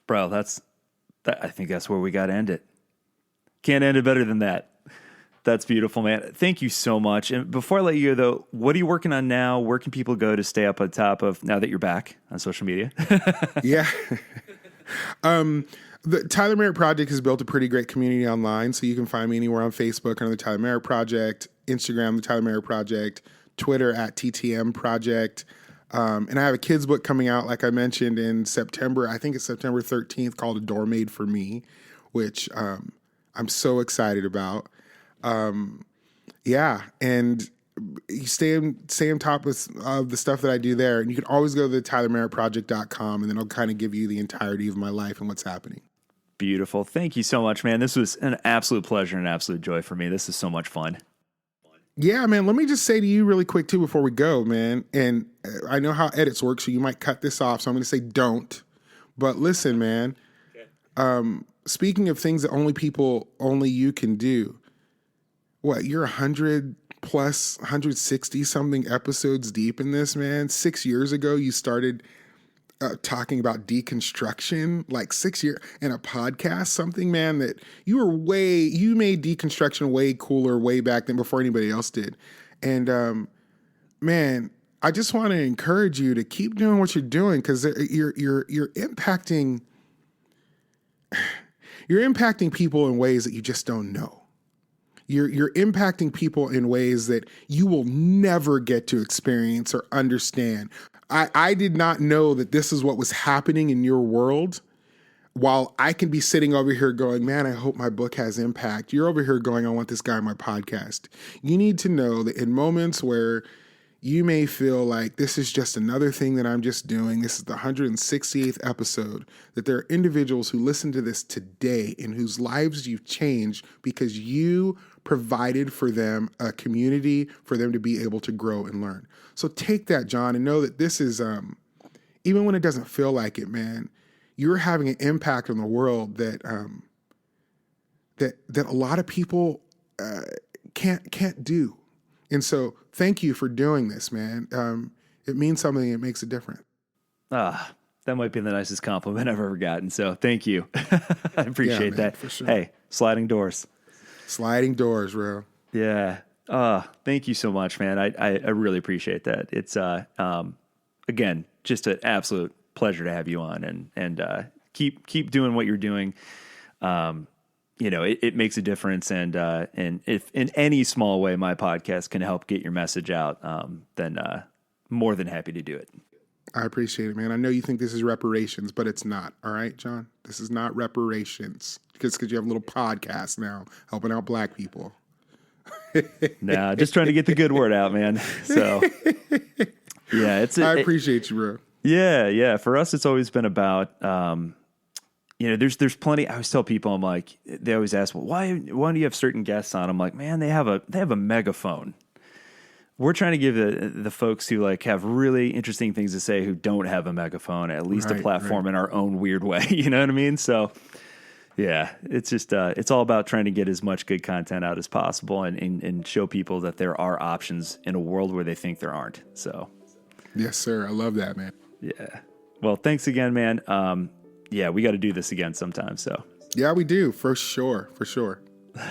Bro, I think that's where we got to end it. Can't end it better than that. That's beautiful, man. Thank you so much. And before I let you go, though, what are you working on now? Where can people go to stay up on top of, now that you're back on social media? Yeah. The Tyler Merritt Project has built a pretty great community online, so you can find me anywhere on Facebook under the Tyler Merritt Project, Instagram, the Tyler Merritt Project, Twitter at TTM Project. And I have a kid's book coming out, like I mentioned, in September. I think it's September 13th, called A Door Made for Me, which I'm so excited about. Yeah, and you stay on top of the stuff that I do there. And you can always go to the TylerMerrittProject.com, and then I'll kind of give you the entirety of my life and what's happening. Beautiful. Thank you so much, man. This was an absolute pleasure and absolute joy for me. This is so much fun. Yeah, man. Let me just say to you really quick, too, before we go, man. And I know how edits work, so you might cut this off. So I'm going to say don't. But listen, man. Okay. Speaking of things that only you can do, what, you're 100 plus 160 something episodes deep in this, man. 6 years ago, you started talking about deconstruction, like 6 years in a podcast, something, man, that you made deconstruction way cooler way back then before anybody else did. And, man, I just want to encourage you to keep doing what you're doing, because you're impacting people in ways that you just don't know. You're impacting people in ways that you will never get to experience or understand. I did not know that this is what was happening in your world, while I can be sitting over here going, man, I hope my book has impact. You're over here going, I want this guy on my podcast. You need to know that in moments where you may feel like this is just another thing that I'm just doing, this is the 168th episode, that there are individuals who listen to this today and whose lives you've changed because you provided for them a community for them to be able to grow and learn. So take that, John, and know that this is, even when it doesn't feel like it, man, you're having an impact on the world that that a lot of people can't do. And so thank you for doing this, man. It means something. It makes a difference. That might be the nicest compliment I've ever gotten. So thank you. I appreciate that. For sure. Hey, sliding doors. Sliding doors, bro. Yeah. Thank you so much, man. I really appreciate that. It's, again, just an absolute pleasure to have you on, and keep doing what you're doing. It makes a difference. And if in any small way my podcast can help get your message out, then more than happy to do it. I appreciate it, man. I know you think this is reparations, but it's not. All right, John? This is not reparations because you have a little podcast now helping out Black people. Nah, just trying to get the good word out, man. So, yeah, I appreciate you, bro. Yeah. For us, it's always been about, there's plenty. I always tell people, I'm like, they always ask, well, why do you have certain guests on? I'm like, man, they have a megaphone. We're trying to give the folks who like have really interesting things to say who don't have a megaphone at least a platform in our own weird way. You know what I mean? So yeah, it's just it's all about trying to get as much good content out as possible and show people that there are options in a world where they think there aren't. So yes, sir. I love that, man. Yeah. Well, thanks again, man. Yeah, we got to do this again sometime. So yeah, we do for sure.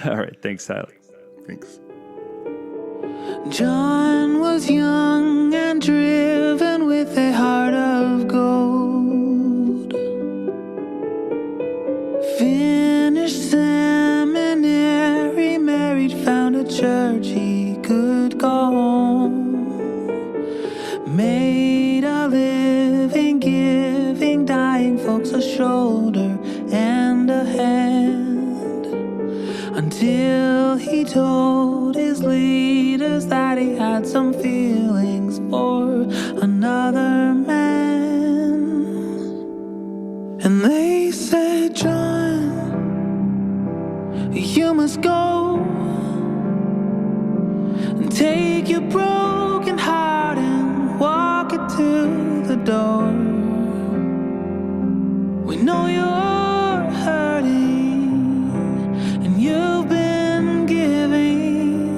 All right. Thanks, Tyler. Thanks. John was young and driven with a heart of gold. Finished seminary, married, found a church he could go home. Made a living, giving dying folks a shoulder and a hand, until he told his leaders that he had some feelings for another man. And they said, John, you must go and take your broken heart and walk it to the door. We know you're hurting and you've been giving,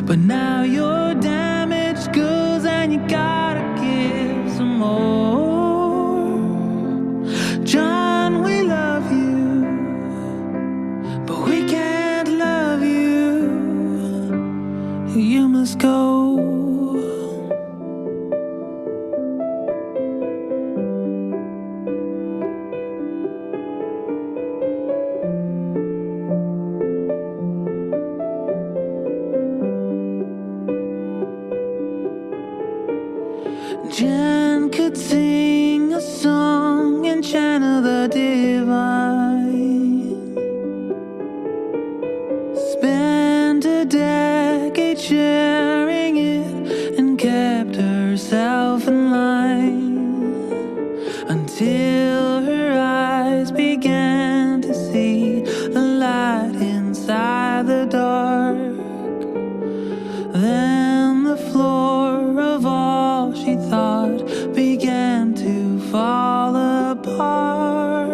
but now you're damaged goods and you gotta give some more. John, we love you, but we can't love you. You must go. Jen could sing a song and channel the divine. Spent a decade sharing it and kept herself in line, until her eyes began to see the light inside the dark. Then the floor of all she thought began to fall apart.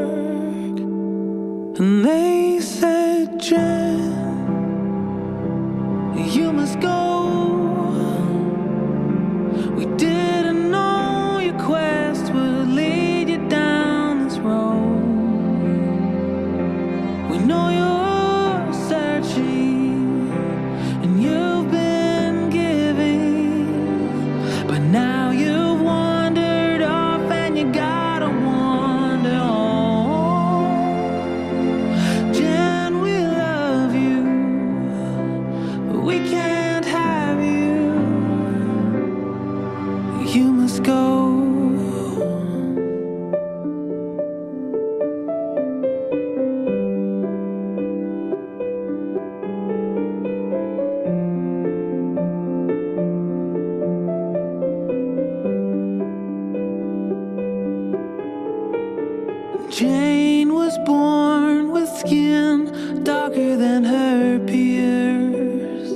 Jane was born with skin darker than her peers.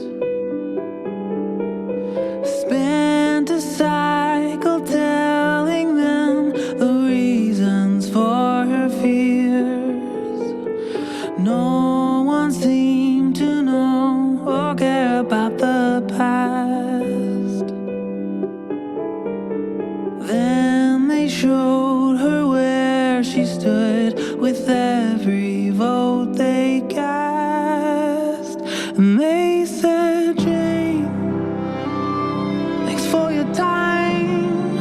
Spent a cycle telling them the reasons for her fears. No one seemed to know or care about the past. Then they showed her where she stood with every vote they cast. And they said, Jane, thanks for your time,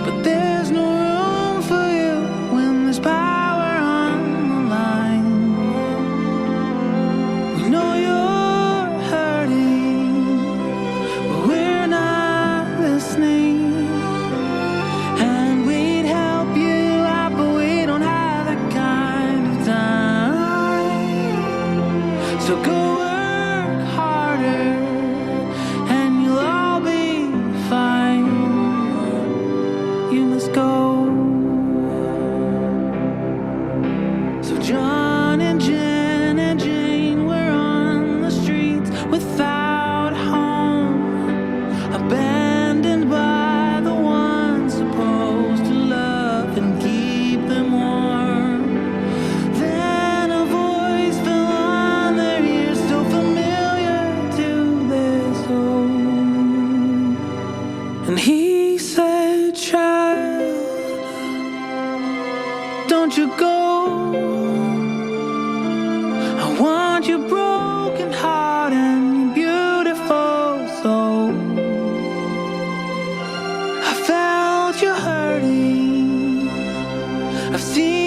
but there's no room for you when there's power on the line. We know you're hurting, but we're not listening. And we'd help you out, but we don't have that kind of time. So go work harder and you'll all be fine. You must go. So John and Jen and Jane were on the streets without a home, abandoned by the ones supposed to love and keep them warm. Then a voice fell on their ears, so familiar to their soul. And he said, child, don't you go. I want your broken heart and your beautiful soul. I felt you hurting. I've seen